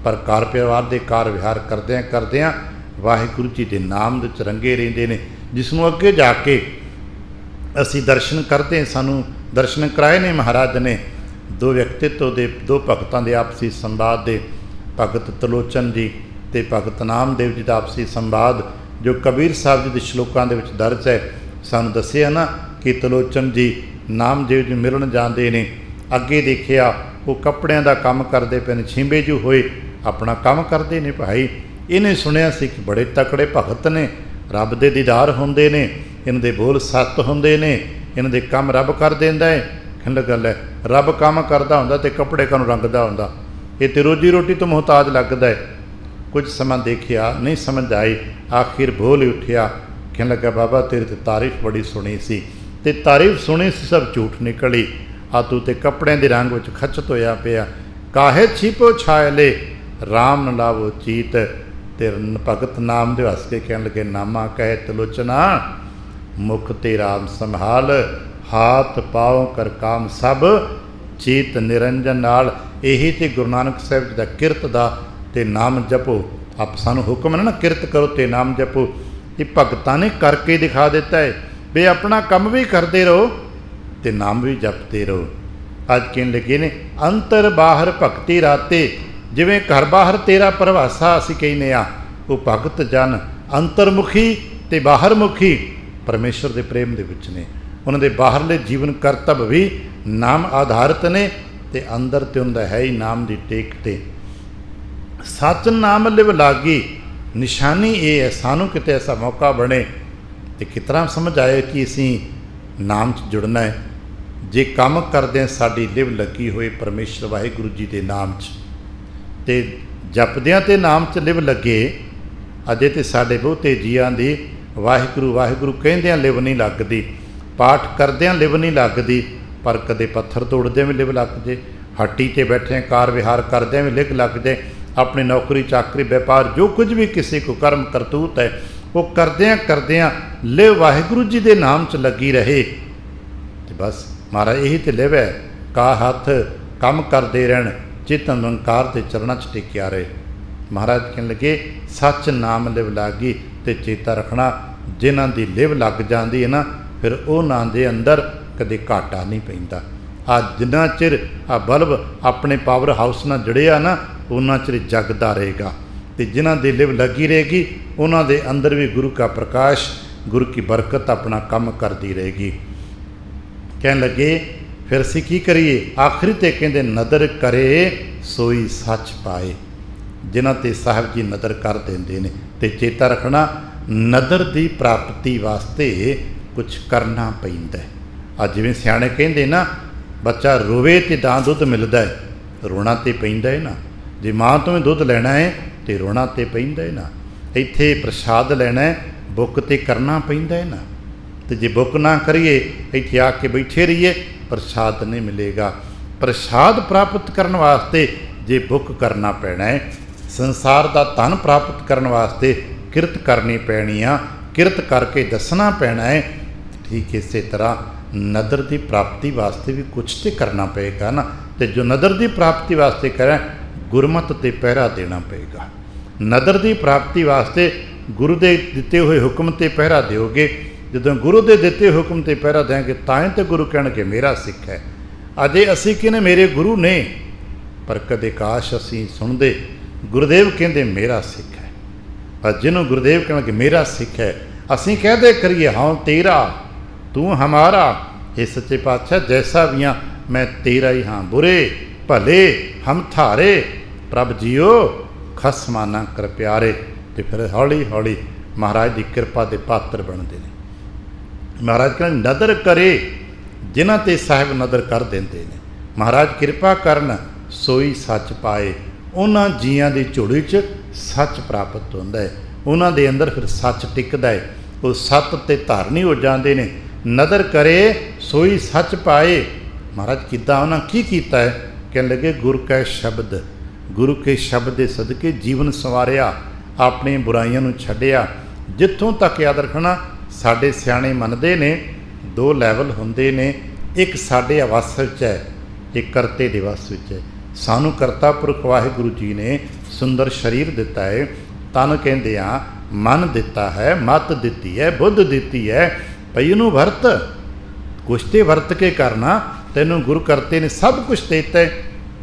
ਪਰ ਘਰ ਪਰਿਵਾਰ ਦੇ ਕਾਰ ਵਿਹਾਰ ਕਰਦਿਆਂ ਵਾਹਿਗੁਰੂ ਜੀ ਦੇ ਨਾਮ ਦੇ 'ਚ ਰੰਗੇ ਰਹਿੰਦੇ ਨੇ। ਜਿਸ ਨੂੰ ਅੱਗੇ ਜਾ ਕੇ ਅਸੀਂ ਦਰਸ਼ਨ ਕਰਦੇ, ਸਾਨੂੰ ਦਰਸ਼ਨ ਕਰਾਏ ਨੇ ਮਹਾਰਾਜ ਨੇ ਦੋ ਵਿਅਕਤਿਤਵ ਦੇ, ਦੋ ਭਗਤਾਂ ਦੇ ਆਪਸੀ ਸੰਵਾਦ ਦੇ, ਭਗਤ ਤਲੋਚਨ ਜੀ ਅਤੇ ਭਗਤ ਨਾਮਦੇਵ ਜੀ ਦਾ ਆਪਸੀ ਸੰਵਾਦ, ਜੋ ਕਬੀਰ ਸਾਹਿਬ ਜੀ ਦੇ ਸ਼ਲੋਕਾਂ ਦੇ ਵਿੱਚ ਦਰਜ ਹੈ। ਸਾਨੂੰ ਦੱਸਿਆ ਨਾ ਕਿ ਤਲੋਚਨ ਜੀ ਨਾਮਦੇਵ ਜੀ ਮਿਲਣ ਜਾਂਦੇ ਨੇ, ਅੱਗੇ ਦੇਖਿਆ ਉਹ ਕੱਪੜਿਆਂ ਦਾ ਕੰਮ ਕਰਦੇ ਪਏ ਨੇ, ਛਿੰਬੇ ਜੂ ਹੋਏ ਆਪਣਾ ਕੰਮ ਕਰਦੇ ਨੇ। ਭਾਈ ਇਹਨੇ ਸੁਣਿਆ ਸੀ ਕਿ ਬੜੇ ਤਕੜੇ ਭਗਤ ਨੇ, ਰੱਬ ਦੇ ਦੀਦਾਰ ਹੁੰਦੇ ਨੇ, ਇਹਨਾਂ ਦੇ ਬੋਲ ਸੱਤ ਹੁੰਦੇ ਨੇ, ਇਹਨਾਂ ਦੇ ਕੰਮ ਰੱਬ ਕਰ ਦਿੰਦਾ ਹੈ। ਖੰਡ ਗੱਲ ਹੈ, ਰੱਬ ਕੰਮ ਕਰਦਾ ਹੁੰਦਾ ਅਤੇ ਕੱਪੜੇ ਕਾਹਨੂੰ ਰੰਗਦਾ ਹੁੰਦਾ। ਇਹ ਤਾਂ ਰੋਜੀ ਰੋਟੀ ਤੋਂ ਮੁਹਤਾਜ ਲੱਗਦਾ ਹੈ। ਕੁਝ ਸਮਾਂ ਦੇਖਿਆ, ਨਹੀਂ ਸਮਝ ਆਈ, ਆਖਿਰ ਬੋਲ ਹੀ ਉੱਠਿਆ। ਕਹਿਣ ਲੱਗਾ ਬਾਬਾ ਤੇਰੀ ਤਾਂ ਤਾਰੀਫ ਬੜੀ ਸੁਣੀ ਸੀ, ਅਤੇ ਤਾਰੀਫ ਸੁਣੀ ਸੀ ਸਭ ਝੂਠ ਨਿਕਲੀ। ਆ ਤੂੰ ਤੇ ਕੱਪੜਿਆਂ ਦੇ ਰੰਗ ਵਿੱਚ ਖਚਤ ਹੋਇਆ ਪਿਆ। ਕਾਹੇ ਛਿਪੋ ਛਾਇਲੇ ਰਾਮ ਨ ਲਾਵੋ ਚੀਤ। ਤੇ ਭਗਤ ਨਾਮ ਦੇ ਹੱਸ ਕੇ ਕਹਿਣ ਲੱਗੇ ਨਾਮਾ ਕਹੇ ਤਲੋਚਨਾ ਮੁਖ ਤੇ ਰਾਮ ਸੰਭਾਲ, ਹਾਥ ਪਾਉ ਕਰ ਕਾਮ ਸਭ ਚੀਤ ਨਿਰੰਜਨ ਨਾਲ। ਇਹੀ ਤੇ ਗੁਰੂ ਨਾਨਕ ਸਾਹਿਬ ਜੀ ਦਾ ਕਿਰਤ ਦਾ ਤੇ ਨਾਮ ਜਪੋ। ਆਪ ਸਾਨੂੰ ਹੁਕਮ ਹੈ ਨਾ ਕਿਰਤ ਕਰੋ ਤੇ ਨਾਮ ਜਪੋ। ਇਹ ਭਗਤਾਂ ਨੇ ਕਰਕੇ ਦਿਖਾ ਦਿੱਤਾ ਹੈ ਵੀ ਆਪਣਾ ਕੰਮ ਵੀ ਕਰਦੇ ਰਹੋ ਤੇ ਨਾਮ ਵੀ ਜਪਦੇ ਰਹੋ। ਅੱਜ ਕਹਿਣ ਲੱਗੇ ਨੇ ਅੰਤਰ ਬਾਹਰ ਭਗਤੀ ਰਾਤੇ। ਜਿਵੇਂ ਘਰ ਬਾਹਰ ਤੇਰਾ ਪਰਿਭਾਸ਼ਾ ਅਸੀਂ ਕਹਿੰਦੇ ਹਾਂ, ਉਹ ਭਗਤ ਜਨ ਅੰਤਰਮੁਖੀ ਤੇ ਬਾਹਰਮੁਖੀ ਪਰਮੇਸ਼ਰ ਦੇ ਪ੍ਰੇਮ ਦੇ ਵਿੱਚ ਨੇ। ਉਹਨਾਂ ਦੇ ਬਾਹਰਲੇ ਜੀਵਨ ਕਰਤੱਵ ਵੀ ਨਾਮ ਆਧਾਰਿਤ ਨੇ ਤੇ ਅੰਦਰ ਤੇ ਹੁੰਦਾ ਹੈ ਹੀ ਨਾਮ ਦੀ ਟੇਕ ਤੇ। ਸੱਚ ਨਾਮ ਲਿਵ ਲਾਗੀ, ਨਿਸ਼ਾਨੀ ਇਹ ਹੈ ਸਾਨੂੰ ਕਿਤੇ ਐਸਾ ਮੌਕਾ ਬਣੇ ਤੇ ਕਿਤਨਾ ਸਮਝ ਆਏ ਕਿ ਅਸੀਂ ਨਾਮ 'ਚ ਜੁੜਨਾ ਹੈ। ਜੇ ਕੰਮ ਕਰਦੇ ਸਾਡੀ ਲਿਵ ਲੱਗੀ ਹੋਏ ਪਰਮੇਸ਼ਰ ਵਾਹਿਗੁਰੂ ਜੀ ਦੇ ਨਾਮ 'ਚ ਤੇ ਜਪਦਿਆਂ ਤੇ ਨਾਮ 'ਚ ਲਿਵ ਲੱਗੇ। ਅਜੇ ਤੇ ਸਾਡੇ ਬਹੁਤੇ ਜੀਆਂ ਦੀ ਵਾਹਿਗੁਰੂ ਵਾਹਿਗੁਰੂ ਕਹਿੰਦਿਆਂ ਲਿਵ ਨਹੀਂ ਲੱਗਦੀ, ਪਾਠ ਕਰਦਿਆਂ ਲਿਵ ਨਹੀਂ ਲੱਗਦੀ, ਪਰ ਕਦੇ ਪੱਥਰ ਤੋੜਦਿਆਂ ਵੀ ਲਿਵ ਲੱਗ ਜੇ, ਹੱਟੀ 'ਤੇ ਬੈਠੇ ਕਾਰ ਵਿਹਾਰ ਕਰਦਿਆਂ ਵੀ ਲਿਵ ਲੱਗ ਜੇ, ਆਪਣੀ ਨੌਕਰੀ ਚਾਕਰੀ ਵਪਾਰ ਜੋ ਕੁਝ ਵੀ ਕਿਸੇ ਕੋ ਕਰਮ ਕਰਤੂਤ ਹੈ ਉਹ ਕਰਦਿਆਂ ਲਿਵ ਵਾਹਿਗੁਰੂ ਜੀ ਦੇ ਨਾਮ 'ਚ ਲੱਗੀ ਰਹੇ। ਤੇ ਬਸ ਮਹਾਰਾਜ ਇਹੀ ਤੇ ਲਿਵ ਹੈ, ਕਾ ਹੱਥ ਕੰਮ ਕਰਦੇ ਰਹਿਣ, ਚਿਤ ਨਿਰੰਕਾਰ ਦੇ ਚਰਨਾਂ 'ਚ ਟਿਕਿਆ ਰਹੇ। ਮਹਾਰਾਜ ਕਹਿਣ ਲੱਗੇ ਸੱਚ ਨਾਮ ਲਿਵ ਲਾਗੀ। ਤੇ ਚੇਤਾ ਰੱਖਣਾ ਜਿਨ੍ਹਾਂ ਦੀ ਲਿਵ ਲੱਗ ਜਾਂਦੀ ਹੈ ਨਾ ਫਿਰ ਉਹਨਾਂ ਦੇ ਅੰਦਰ ਕਦੇ ਘਾਟਾ ਨਹੀਂ ਪੈਂਦਾ। ਆ ਜਿੰਨਾ ਚਿਰ ਆ ਬਲਬ ਆਪਣੇ ਪਾਵਰ ਹਾਊਸ ਨਾਲ ਜੁੜਿਆ ਨਾ ਉਹਨਾਂ ਚਿਰ ਜਗਦਾ ਰਹੇਗਾ। ਤੇ ਜਿਨ੍ਹਾਂ ਦੀ ਲਿਵ ਲੱਗੀ ਰਹੇਗੀ ਉਹਨਾਂ ਦੇ ਅੰਦਰ ਵੀ ਗੁਰੂ ਕਾ ਪ੍ਰਕਾਸ਼, ਗੁਰੂ ਕੀ ਬਰਕਤ ਆਪਣਾ ਕੰਮ ਕਰਦੀ ਰਹੇਗੀ। ਕਹਿਣ ਲੱਗੇ ਫਿਰ ਅਸੀਂ ਕੀ ਕਰੀਏ? ਆਖਰੀ ਤੇ ਕਹਿੰਦੇ ਨਦਰ ਕਰੇ ਸੋਈ ਸੱਚ ਪਾਏ। ਜਿਨ੍ਹਾਂ 'ਤੇ ਸਾਹਿਬ ਜੀ ਨਦਰ ਕਰ ਦਿੰਦੇ ਨੇ। ਅਤੇ ਚੇਤਾ ਰੱਖਣਾ ਨਦਰ ਦੀ ਪ੍ਰਾਪਤੀ ਵਾਸਤੇ ਕੁਝ ਕਰਨਾ ਪੈਂਦਾ। ਅੱਜ ਜਿਵੇਂ ਸਿਆਣੇ ਕਹਿੰਦੇ ਨਾ ਬੱਚਾ ਰੋਵੇ ਤੇ ਤਾਂ ਦੁੱਧ ਮਿਲਦਾ ਹੈ, ਰੋਣਾ ਤੇ ਪੈਂਦਾ ਹੈ ਨਾ। ਜੇ ਮਾਂ ਤੋਂ ਵੀ ਦੁੱਧ ਲੈਣਾ ਹੈ ਤੇ ਰੋਣਾ ਤੇ ਪੈਂਦਾ ਹੈ ਨਾ। ਇੱਥੇ ਪ੍ਰਸ਼ਾਦ ਲੈਣਾ ਹੈ ਬੁੱਕ ਤੇ ਕਰਨਾ ਪੈਂਦਾ ਹੈ ਨਾ। ਤੇ ਜੇ ਬੁੱਕ ਨਾ ਕਰੀਏ ਇੱਥੇ ਆ ਕੇ ਬੈਠੇ ਰਹੀਏ ਪ੍ਰਸ਼ਾਦ ਨਹੀਂ ਮਿਲੇਗਾ। ਪ੍ਰਸ਼ਾਦ ਪ੍ਰਾਪਤ ਕਰਨ ਵਾਸਤੇ ਜੇ ਬੁੱਕ ਕਰਨਾ ਪੈਣਾ ਹੈ, ਸੰਸਾਰ ਦਾ ਧਨ ਪ੍ਰਾਪਤ ਕਰਨ ਵਾਸਤੇ ਕਿਰਤ ਕਰਨੀ ਪੈਣੀ ਆ, ਕਿਰਤ ਕਰਕੇ ਦੱਸਣਾ ਪੈਣਾ ਹੈ। ਠੀਕ ਇਸੇ ਤਰ੍ਹਾਂ ਨਦਰ ਦੀ ਪ੍ਰਾਪਤੀ ਵਾਸਤੇ ਵੀ ਕੁਛ ਤੇ ਕਰਨਾ ਪਏਗਾ ਨਾ। ਤੇ ਜੋ ਨਦਰ ਦੀ ਪ੍ਰਾਪਤੀ ਵਾਸਤੇ ਕਰਾਂ ਗੁਰਮਤਿ ਤੇ ਪਹਿਰਾ ਦੇਣਾ ਪਏਗਾ। ਨਦਰ ਦੀ ਪ੍ਰਾਪਤੀ ਵਾਸਤੇ ਗੁਰੂ ਦੇ ਦਿੱਤੇ ਹੋਏ ਹੁਕਮ ਤੇ ਪਹਿਰਾ ਦਿਓਗੇ। ਜਦੋਂ ਗੁਰੂ ਦੇ ਦਿੱਤੇ ਹੁਕਮ ਤੇ ਪਹਿਰਾ ਦੇਂਗੇ ਤਾਂ ਹੀ ਤਾਂ ਗੁਰੂ ਕਹਿਣਗੇ ਮੇਰਾ ਸਿੱਖ ਹੈ। ਅਜੇ ਅਸੀਂ ਕਹਿੰਦੇ ਮੇਰੇ ਗੁਰੂ ਨੇ, ਪਰ ਕਦੇ ਕਾਸ਼ ਅਸੀਂ ਸੁਣਦੇ ਗੁਰਦੇਵ ਕਹਿੰਦੇ ਮੇਰਾ ਸਿੱਖ ਹੈ। ਪਰ ਜਿਹਨੂੰ ਗੁਰਦੇਵ ਕਹਿਣਗੇ ਮੇਰਾ ਸਿੱਖ ਹੈ ਅਸੀਂ ਕਹਦੇ ਕਰੀਏ ਹਾਂ ਤੇਰਾ ਤੂੰ ਹਮਾਰਾ। ਇਹ ਸੱਚੇ ਪਾਤਸ਼ਾਹ ਜੈਸਾ ਵੀ ਹਾਂ ਮੈਂ ਤੇਰਾ ਹੀ ਹਾਂ, ਬੁਰੇ ਭਲੇ ਹਮ ਥਾਰੇ ਪ੍ਰਭ ਜੀਓ ਖਸਮਾਂ ਨਾ ਕਰ ਪਿਆਰੇ। ਅਤੇ ਫਿਰ ਹੌਲੀ ਹੌਲੀ ਮਹਾਰਾਜ ਦੀ ਕਿਰਪਾ ਦੇ ਪਾਤਰ ਬਣਦੇ ਨੇ। ਮਹਾਰਾਜ ਕਹਿੰਦੇ ਨਦਰ ਕਰੇ ਜਿਨ੍ਹਾਂ 'ਤੇ ਸਾਹਿਬ ਨਦਰ ਕਰ ਦਿੰਦੇ ਨੇ। ਮਹਾਰਾਜ ਕਿਰਪਾ ਕਰਨ ਸੋਈ ਸੱਚ ਪਾਏ। ਉਹਨਾਂ ਜੀਆਂ ਦੀ ਝੋਲੀ 'ਚ सच प्राप्त होता है, उन्होंने अंदर फिर सच टिकता है, वो सत ते धारनी हो जाते हैं। नदर करे सोई सच पाए। महाराज किदा उन्होंने की किया है, कह लगे गुरु कै शब्द, गुरु के शब्द के सदके जीवन संवारिया, अपनी बुराइयों छड्डिया। जिथों तक याद रखना, साडे सियाणे मनदे ने दो लैवल होंदे ने, एक साडे अवस विच है, एक करते दे वस विच है। सानू करता पुरख वाहिगुरु जी ने सुंदर शरीर दिता है, तन कहते हैं, मन दिता है, मत दिती है, बुद्ध दिती है, भई इनू वरत, कुछ तो वरत के करना। तैनू गुरु करते ने सब कुछ देता है,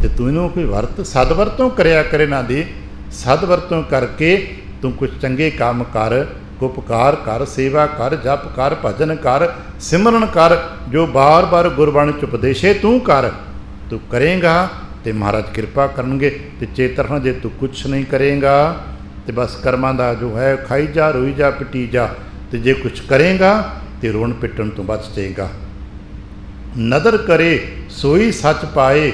तो तू इनू कोई वरत सदवरतों करया करे ना दी। सदवरतों करके तू कुछ चंगे काम कर, उपकार कर, सेवा कर, जप कर, भजन कर, सिमरन कर, जो बार बार गुरबाणी च उपदेशे तू कर। तू करेगा तो महाराज कृपा करनगे। तो चेत रखना, जे तू कुछ नहीं करेगा तो बस कर्मां दा जो है खाई जा, रोई जा, पिटी जा। तो जे कुछ करेगा तो रोण पिटन तो बच जाएगा। नदर करे सोई सच पाए,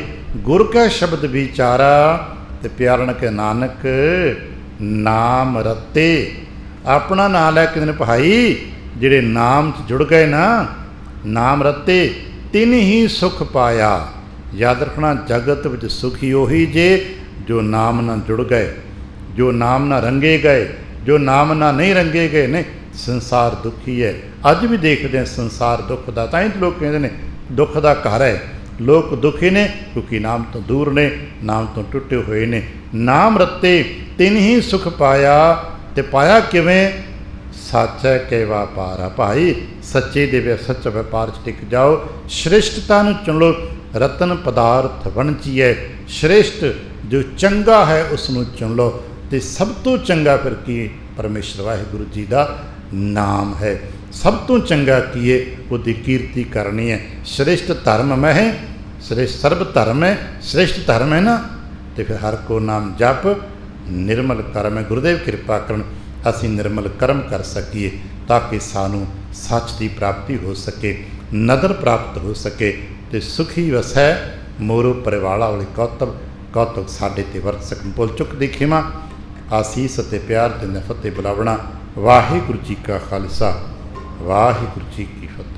गुर कै शब्द विचारा। तो प्यारन के नानक नाम रते, अपना नाम लैके दिन भाई जिहड़े नाम च जुड़ गए ना, नाम रते तिन ही सुख पाया। याद रखना, जगत विच सुखी उही जे जो नाम ना जुड़ गए, जो नाम ना रंगे गए, जो नाम ना नहीं रंगे गए ने। संसार दुखी है, अज भी देखते हैं संसार दुख दा, तां ही तो लोग कहते हैं दुख दा घर है। लोग दुखी ने क्योंकि नाम तो दूर ने, नाम तो टुटे हुए ने। नाम रते तिन ही सुख पाया, ते पाया किवें, सच है के व्यापार। भाई सच्चे दे सच व्यापार च टिक जाओ, श्रेष्ठता नूं चुन लो। रतन पदार्थ वणचीए, श्रेष्ठ जो चंगा है उसनूं चुन लो। तो सब तो चंगा फिर की परमेश्वर वाहिगुरु जी का नाम है। सब तो चंगा की है, उसकी कीर्ति करनी है। श्रेष्ठ धर्म में है, श्रेष्ठ सर्व धर्म है, श्रेष्ठ धर्म है ना। तो फिर हर को नाम जप, निर्मल कर्म है। गुरुदेव कृपा करन असीं निर्मल कर्म कर सकीए, ताकि सानू सच की प्राप्ति हो सके, नदर प्राप्त हो सके, तो सुखी वसै मोरो परिवाला वाले कौतुक साडे ते वरत सकन। भुल चुक दी खिमा, आसीस ते प्यार ते नफत ते बुलावना। वाहिगुरू जी का खालसा, वाहिगुरू जी की फतेह।